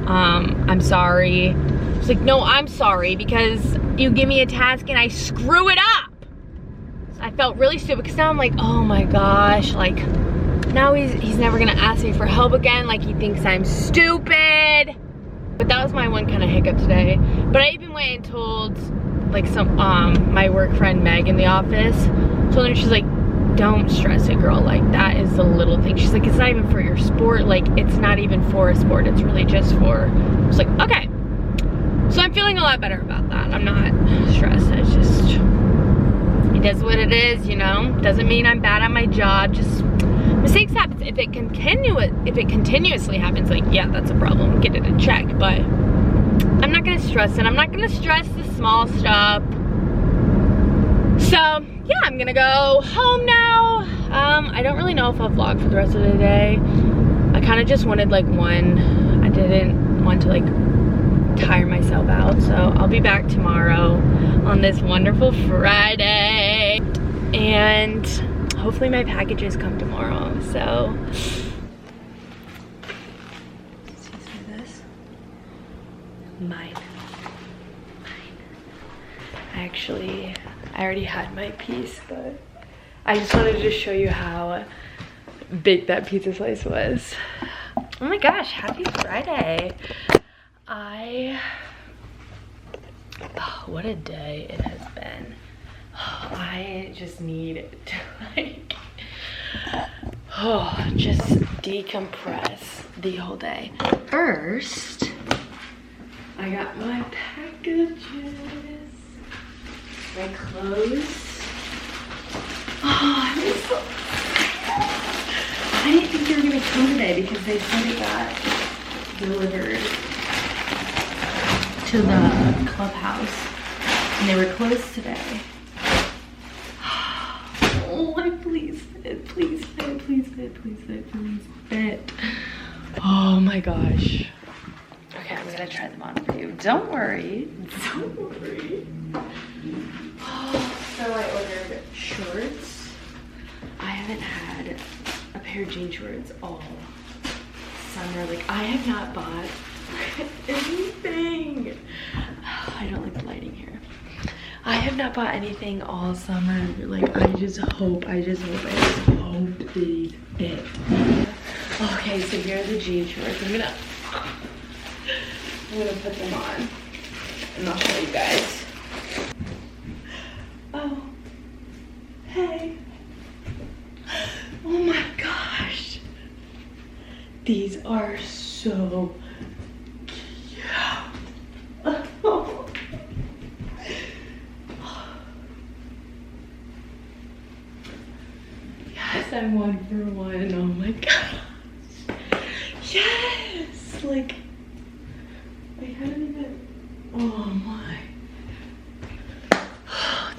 S1: I'm sorry. I was like, no, I'm sorry because you give me a task and I screw it up. I felt really stupid because now I'm like, oh my gosh, like now he's never gonna ask me for help again. Like, he thinks I'm stupid. But that was my one kind of hiccup today. But I even went and told like my work friend Meg in the office told her, she's like, don't stress it, girl. Like, that is the little thing. She's like, it's not even for your sport. Like, it's not even for a sport. It's really just for, I was like, okay. So I'm feeling a lot better about that. I'm not stressed. It's just, it is what it is, you know? Doesn't mean I'm bad at my job. Just mistakes happen. If it continuously happens, like, yeah, that's a problem. Get it in check. But I'm not gonna stress it. I'm not gonna stress the small stuff. So yeah, I'm gonna go home now. I don't really know if I'll vlog for the rest of the day. I kind of just wanted like I didn't want to like tire myself out. So I'll be back tomorrow on this wonderful Friday. And hopefully my packages come tomorrow, so. Did you see this? Mine. I already had my piece, but I just wanted to show you how big that pizza slice was. Oh my gosh, happy Friday. Oh, what a day it has been. I just need to like, just decompress the whole day. First, I got my packages. My clothes. Oh, I'm so I didn't think they were gonna come today because they said it got delivered to the clubhouse and they were closed today. Oh, please fit, please fit, please fit, please fit, please fit. Oh my gosh. Okay, I'm gonna try them on for you. Don't worry. Don't worry. So I ordered shorts. I haven't had a pair of jean shorts all summer. Like, I have not bought anything. I don't like the lighting here. I have not bought anything all summer. Like, I just hope these fit. Okay, so here are the jean shorts. I'm gonna put them on and I'll show you guys. Oh, hey. Oh my gosh. These are so cute. Yes, I'm 1 for 1. Oh my gosh. Yes. Like, I haven't even, oh my.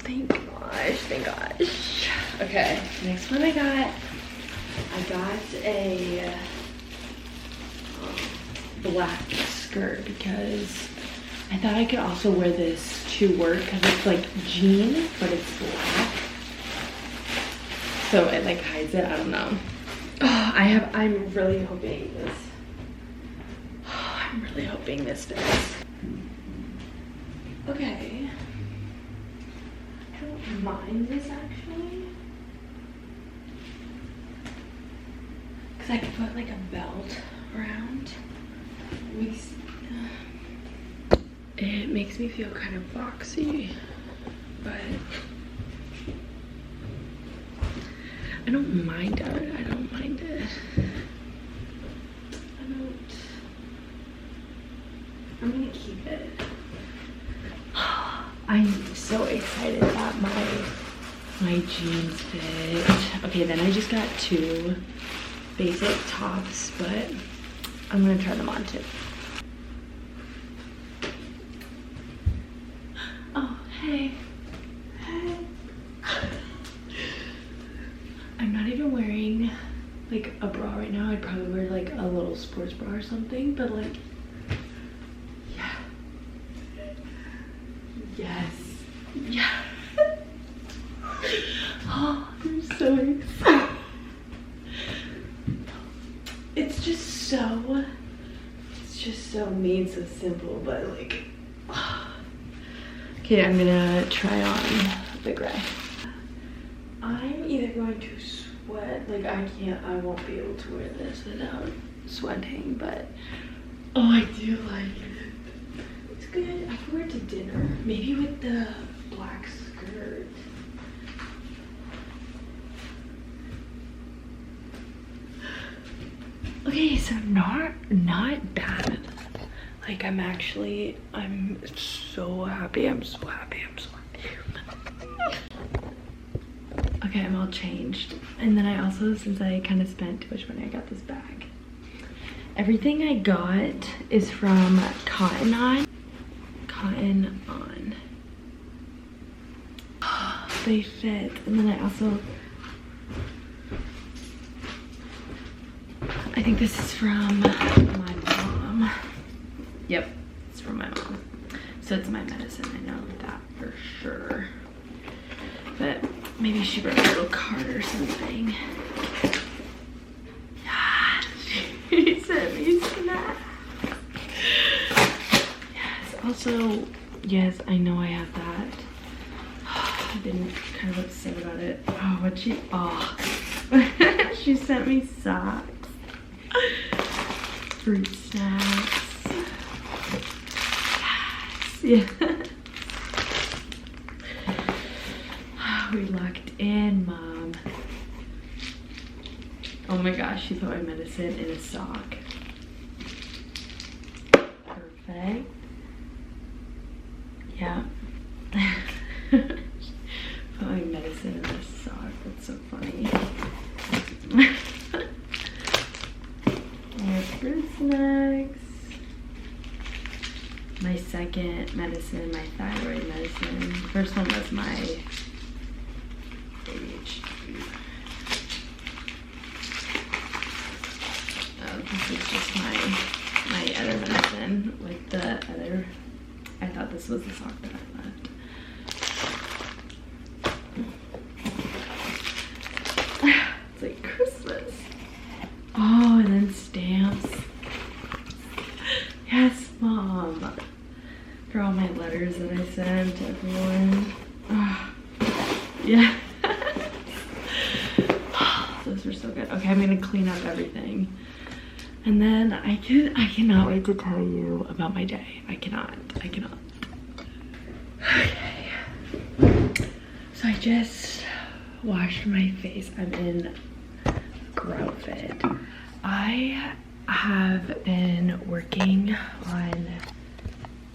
S1: Thank gosh, thank gosh. Okay, next one I got a black skirt because I thought I could also wear this to work because it's like jean, but it's black. So it like hides it, I don't know. Oh, I'm really hoping this fits. Okay. I don't mind this actually. Because I could put like a belt around. It makes me feel kind of boxy, but I don't mind it. I don't mind it. I'm gonna keep it. I'm so excited that my jeans fit. Okay, then I just got 2 basic tops, but I'm gonna try them on too. Oh, hey. Hey. I'm not even wearing like a bra right now. I'd probably wear like a little sports bra or something, but like, yeah. Yes. Yeah. Oh, I'm so excited. It's just so mean, so simple, but like, okay, I'm gonna try on the gray. I'm either going to sweat, like I won't be able to wear this without sweating, but oh, I do like it. It's good. I could wear it to dinner. Maybe with the black skirt. Okay, so not bad. Like I'm so happy. I'm so happy. Okay, I'm all changed. And then I also, since I kind of spent too much money, I got this bag. Everything I got is from Cotton On. Cotton On. They fit. And then I also, I think this is from my mom. Yep, it's from my mom. So it's my medicine, I know that for sure. But maybe she wrote a little card or something. Yeah, she sent me snacks. Yes, also, yes, I know I have that. I've been kind of upset about it. Oh, what'd she, oh. She sent me socks. Fruit snacks. Yes, yeah. We locked in, Mom. Oh my gosh, she put my medicine in a sock. Perfect. Yeah. Put my medicine in a sock. That's so funny. More fruit snacks. My second medicine, my thyroid medicine. The first one was my ADHD. Oh, this is just my other medicine with the other. I thought this was the sock that I left. It's like Christmas. Oh, and then stamps. Yes, Mom. For all my letters that I sent to everyone. Oh, yeah. Those were so good. Okay, I'm gonna clean up everything. And then I cannot wait to tell you about my day. I cannot. Okay. So I just washed my face. I'm in grow fit. I have been working on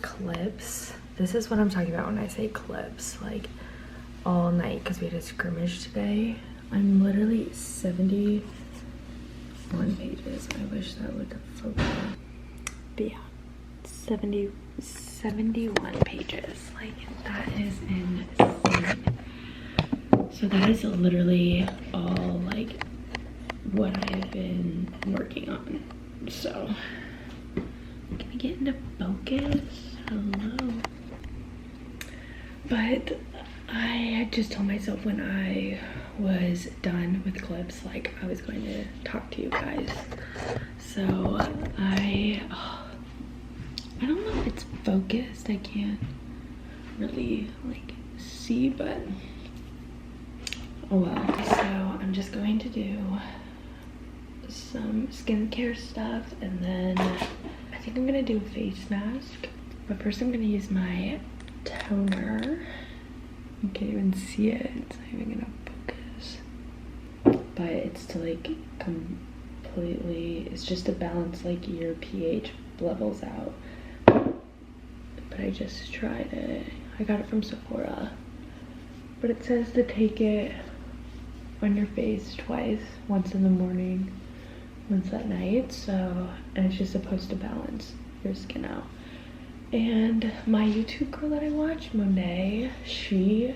S1: clips. This is what I'm talking about when I say clips, like all night, because we had a scrimmage today. I'm literally 71 pages. I wish that would focus. But yeah, 71 pages. Like, that is insane. So that is literally all like what I have been working on. So can I get into focus? Hello. But I had just told myself when I was done with clips, like I was going to talk to you guys. So I don't know if it's focused. I can't really like see, but oh well. So I'm just going to do some skincare stuff, and then I think I'm gonna do a face mask. But first I'm gonna use my toner. You can't even see it. It's not even gonna focus. But it's to like completely, it's just to balance like your pH levels out. But I just tried it. I got it from Sephora. But it says to take it on your face twice, once in the morning, once at night. So, and it's just supposed to balance your skin out. And my YouTube girl that I watch, Monet, this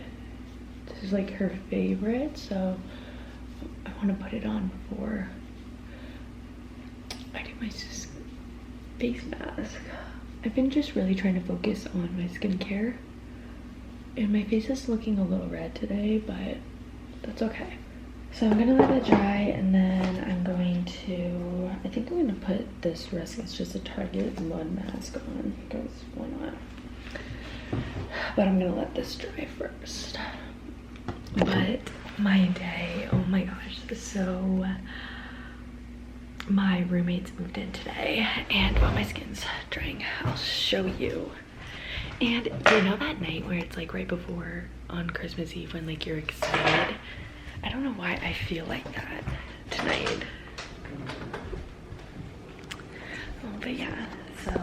S1: is like her favorite, so I want to put it on before I do my face mask. I've been just really trying to focus on my skincare, and my face is looking a little red today, but that's okay. So I'm gonna let it dry, and then I'm going to, I think I'm gonna put this risk, it's just a Target mud mask on, because why not? But I'm gonna let this dry first. But my day, oh my gosh, so my roommates moved in today, and while my skin's drying, I'll show you. And you know that night where it's like right before on Christmas Eve when like you're excited? I don't know why I feel like that tonight. But yeah, so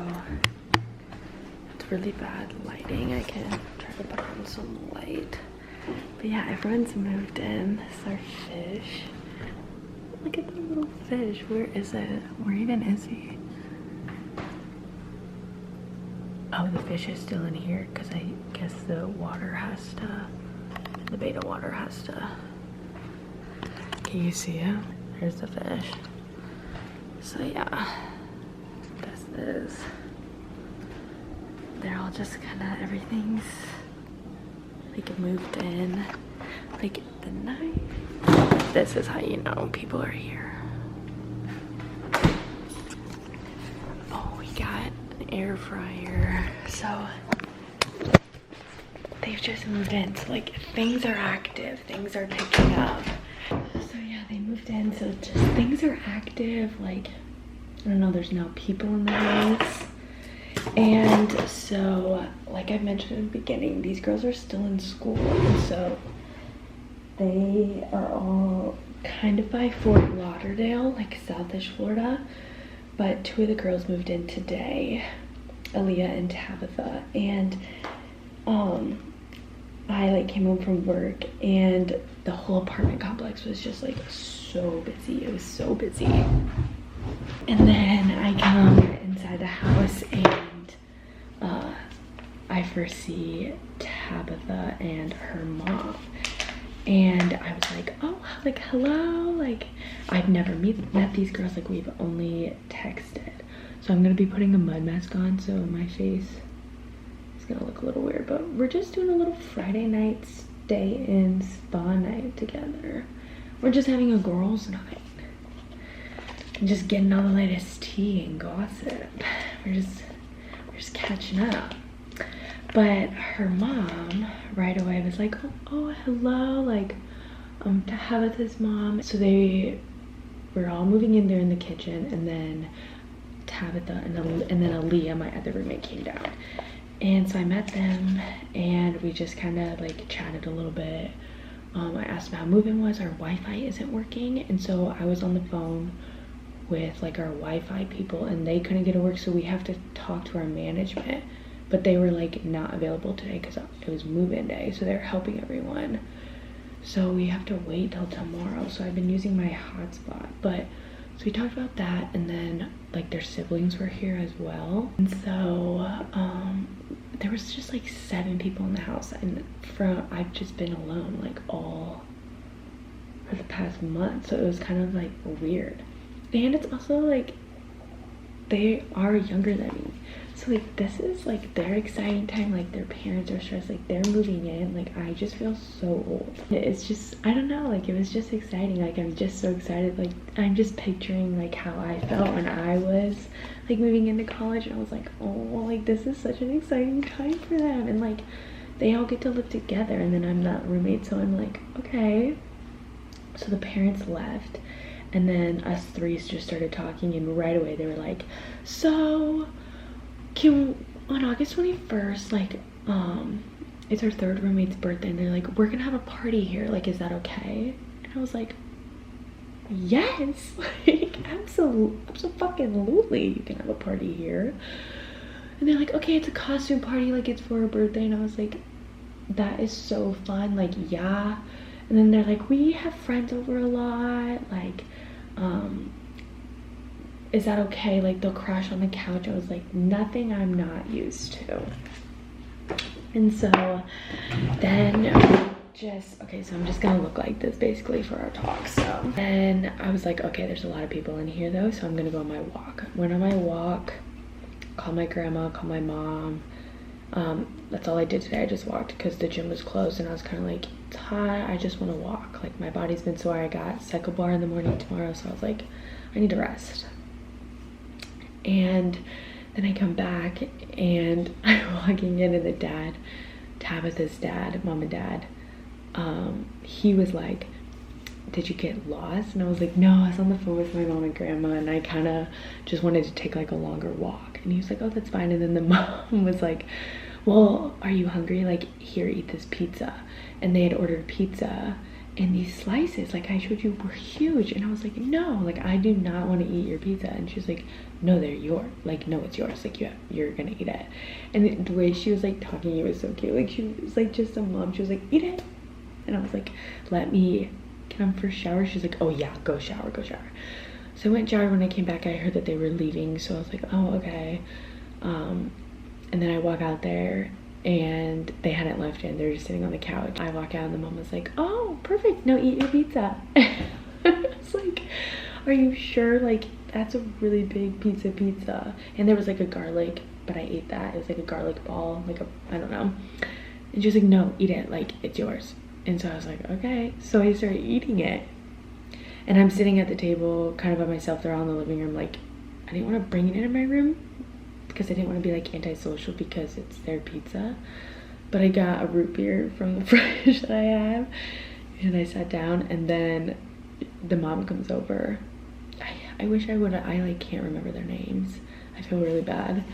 S1: it's really bad lighting. I can try to put on some light. But yeah, everyone's moved in. This is our fish. Look at the little fish. Where is it? Where even is he? Oh, the fish is still in here because I guess the water has to, the beta water has to. Can you see him? There's the fish. So yeah, this is, they're all just kind of, everything's like moved in. Like the night. This is how you know people are here. Oh, we got an air fryer. So they've just moved in. So like things are active, things are picking up. So yeah, they moved in. So just things are active. Like, I don't know, there's now people in the house. And so, like I mentioned in the beginning, these girls are still in school. And so they are all kind of by Fort Lauderdale, like Southish, Florida. But two of the girls moved in today, Aaliyah and Tabitha. And I like came home from work and the whole apartment complex was just like so busy. It was so busy. And then I come inside the house and I first see Tabitha and her mom. And I was like, oh, like, hello. Like, I've never met these girls. Like, we've only texted. So I'm going to be putting a mud mask on. So my face is going to look a little weird. But we're just doing a little Friday night stay-in spa night together. We're just having a girls' night. And just getting all the latest tea and gossip. We're just catching up. But her mom right away was like, oh hello, like Tabitha's mom. So they were all moving in there in the kitchen, and then Tabitha and then Aaliyah, my other roommate, came down. And so I met them and we just kind of like chatted a little bit. I asked them how moving was. Our Wi-Fi isn't working, and so I was on the phone with like our Wi-Fi people and they couldn't get it to work, so we have to talk to our management. But they were like not available today because it was move-in day, so they're helping everyone. So we have to wait till tomorrow. So I've been using my hotspot. But so we talked about that, and then like their siblings were here as well. And so there was just like 7 people in the house, and I've just been alone like all for the past month. So it was kind of like weird. And it's also like they are younger than me. So like this is like their exciting time, like their parents are stressed, like they're moving in, like I just feel so old. It's just, I don't know, like it was just exciting. Like I'm just so excited. Like I'm just picturing like how I felt when I was like moving into college, and I was like, oh, like this is such an exciting time for them, and like they all get to live together, and then I'm not roommate, so I'm like, okay. So the parents left, and then us threes just started talking, and right away they were like, so on August 21st, like it's our 3rd roommate's birthday, and they're like, we're gonna have a party here, like is that okay? And I was like, yes, like absolutely, you can have a party here. And they're like, okay, it's a costume party, like it's for her birthday. And I was like, that is so fun, like yeah. And then they're like, we have friends over a lot, like is that okay? Like they'll crash on the couch. I was like, nothing I'm not used to. And so then okay, so I'm just gonna look like this basically for our talk. So then I was like, okay, there's a lot of people in here though, so I'm gonna go on my walk. Went on my walk, called my grandma, called my mom. That's all I did today. I just walked because the gym was closed, and I was kind of like, it's hot, I just want to walk. Like my body's been sore. I got cycle bar in the morning tomorrow, so I was like, I need to rest. And then I come back and I'm walking in, and the dad, Tabitha's dad, mom and dad, he was like, did you get lost? And I was like, no, I was on the phone with my mom and grandma, and I kind of just wanted to take like a longer walk. And he was like, oh, that's fine. And then the mom was like, well, are you hungry? Like, here, eat this pizza. And they had ordered pizza, and these slices, like I showed you, were huge. And I was like, no, like, I do not want to eat your pizza. And she's like, no, they're yours. Like, no, it's yours. Like, you're gonna eat it. And the way she was like talking, it was so cute. Like, she was like just a mom. She was like, eat it. And I was like, can I first shower? She's like, oh yeah, go shower, go shower. So I went shower. When I came back, I heard that they were leaving. So I was like, oh, okay. And then I walk out there, and they hadn't left yet. They're just sitting on the couch. I walk out, and the mom was like, oh, perfect. No, eat your pizza. It's like, are you sure? Like, that's a really big pizza. And there was like a garlic, but I ate that. It was like a garlic ball, like I don't know. And she was like, no, eat it. Like, it's yours. And so I was like, okay. So I started eating it. And I'm sitting at the table kind of by myself. They're all in the living room. Like, I didn't want to bring it into my room because I didn't want to be like antisocial because it's their pizza. But I got a root beer from the fridge that I have, and I sat down, and then the mom comes over. I wish I would. I like can't remember their names. I feel really bad.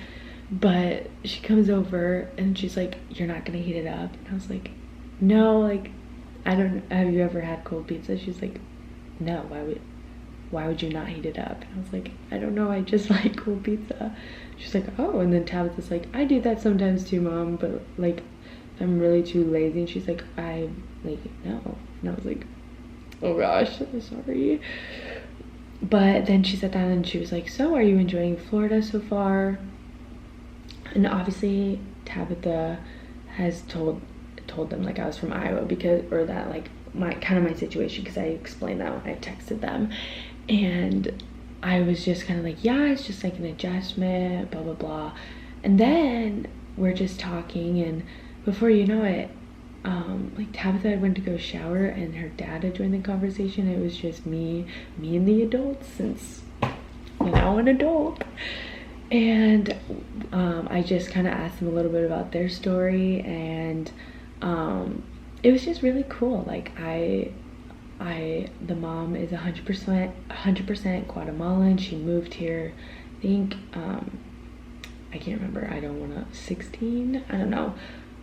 S1: But she comes over and she's like, you're not gonna heat it up? And I was like, no, like, I don't, have you ever had cold pizza? She's like, no, why would you not heat it up? And I was like, I don't know, I just like cold pizza. She's like, oh. And then Tabitha's like, I do that sometimes too, Mom, but like, I'm really too lazy. And she's like, I like, no. And I was like, oh gosh, I'm sorry. But then she sat down and she was like, so are you enjoying Florida so far? And obviously Tabitha has told them like I was from Iowa, because, or that like my situation, because I explained that when I texted them. And I was just kind of like, yeah, it's just like an adjustment, blah blah blah. And then we're just talking, and before you know it, like Tabitha went to go shower, and her dad had joined the conversation. It was just me and the adults, since I'm now an adult. And I just kind of asked them a little bit about their story, and it was just really cool. Like the mom is 100% Guatemalan. She moved here, I think, I can't remember, I don't want to, 16, I don't know,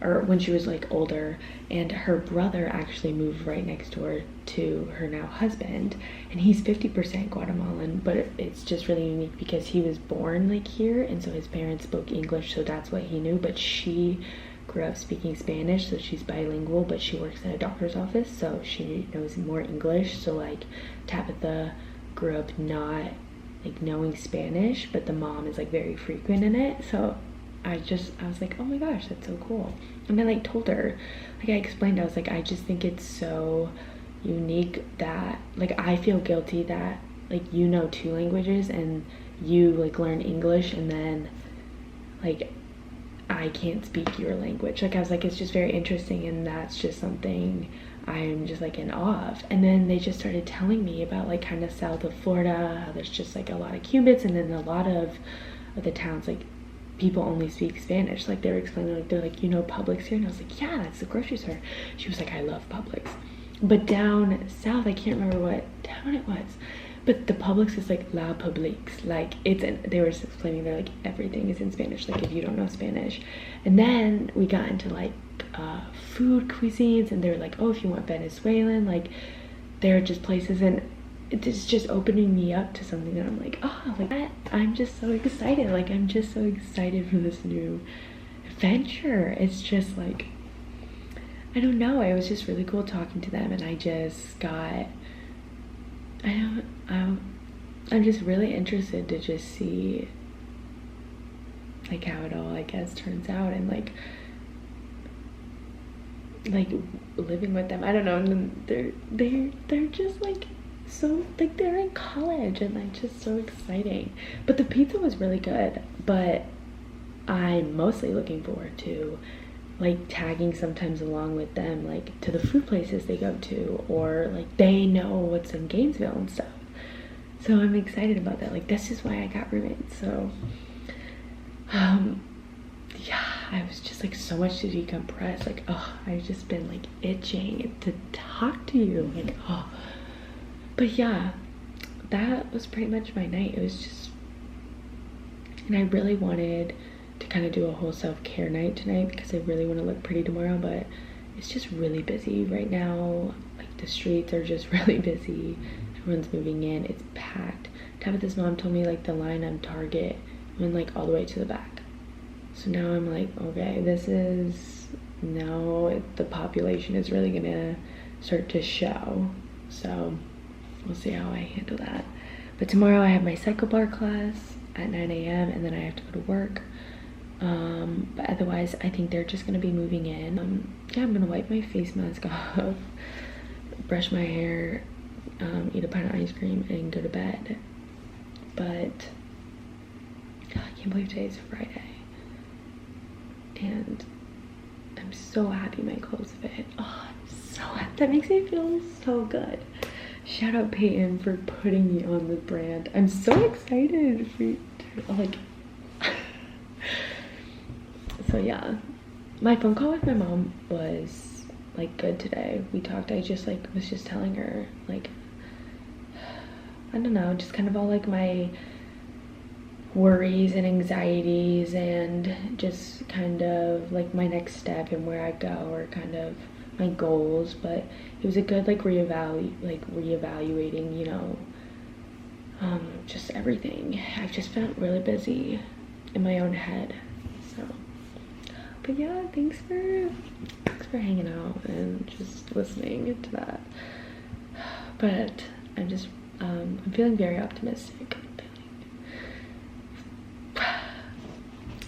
S1: or when she was like older. And her brother actually moved right next door to her now husband, and he's 50% Guatemalan. But it's just really unique because he was born like here, and so his parents spoke English, so that's what he knew. But she grew up speaking Spanish, so she's bilingual, but she works at a doctor's office, so she knows more English. So like Tabitha grew up not like knowing Spanish, but the mom is like very frequent in it. So I was like, oh my gosh, that's so cool. And I like told her, like I explained, I was like, I just think it's so unique that like I feel guilty that like you know 2 languages and you like learn English, and then like I can't speak your language. Like I was like, it's just very interesting, and that's just something I'm just like in awe of. And then they just started telling me about like kind of south of Florida, how there's just like a lot of Cubans, and then a lot of the towns like people only speak Spanish. Like they were explaining, like they're like, you know, Publix here? And I was like, yeah, that's the grocery store. She was like, I love Publix. But down south, I can't remember what town it was, but the Publix is like La Publix. Like they were explaining, they're like, everything is in Spanish, like if you don't know Spanish. And then we got into like food cuisines, and they were like, oh, if you want Venezuelan, like they're just places. And it's just opening me up to something that I'm like, oh, like that. I'm just so excited. Like I'm just so excited for this new adventure. It's just like, I don't know, it was just really cool talking to them. And I just got, I'm just really interested to just see like how it all, I guess, turns out, and like living with them. I don't know. And then they're just like so like they're in college, and like just so exciting. But the pizza was really good. But I'm mostly looking forward to like tagging sometimes along with them, like to the food places they go to, or like they know what's in Gainesville and stuff. So I'm excited about that. Like this is why I got roommates. So yeah, I was just like so much to decompress. Like, oh, I've just been like itching to talk to you. Like, oh, but yeah, that was pretty much my night. It was just, and I really wanted to kind of do a whole self-care night tonight because I really want to look pretty tomorrow, but it's just really busy right now. Like the streets are just really busy. Everyone's moving in. It's packed. Tabitha's mom told me like the line on Target went like all the way to the back. So now I'm like, okay, now the population is really gonna start to show. So we'll see how I handle that. But tomorrow I have my cycle bar class at 9 a.m. and then I have to go to work. But otherwise I think they're just gonna be moving in. Yeah, I'm gonna wipe my face mask off, brush my hair, eat a pint of ice cream and go to bed. But I can't believe today's Friday. And I'm so happy my clothes fit. Oh, I'm so happy. That makes me feel so good. Shout out Peyton for putting me on the brand. I'm so excited for you to, like. So yeah, my phone call with my mom was like good today. We talked. I just like was just telling her like, I don't know, just kind of all like my worries and anxieties and just kind of like my next step and where I go, or kind of my goals. But it was a good like reevaluating, you know, just everything. I've just felt really busy in my own head. So but yeah, thanks for hanging out and just listening to that. But I'm just I'm feeling very optimistic.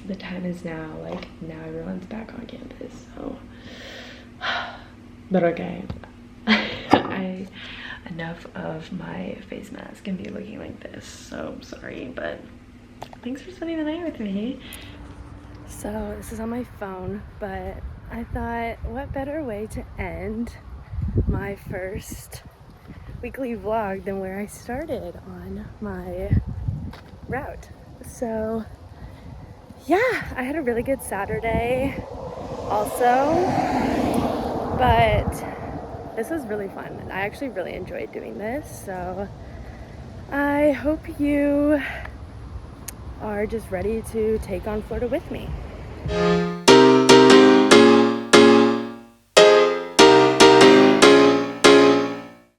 S1: The time is now, like, now everyone's back on campus, so. But okay, enough of my face mask and me looking like this, so I'm sorry, but thanks for spending the night with me. So this is on my phone, but I thought, what better way to end my first weekly vlog than where I started on my route. So yeah, I had a really good Saturday also, but this was really fun. I actually really enjoyed doing this, so I hope you are just ready to take on Florida with me.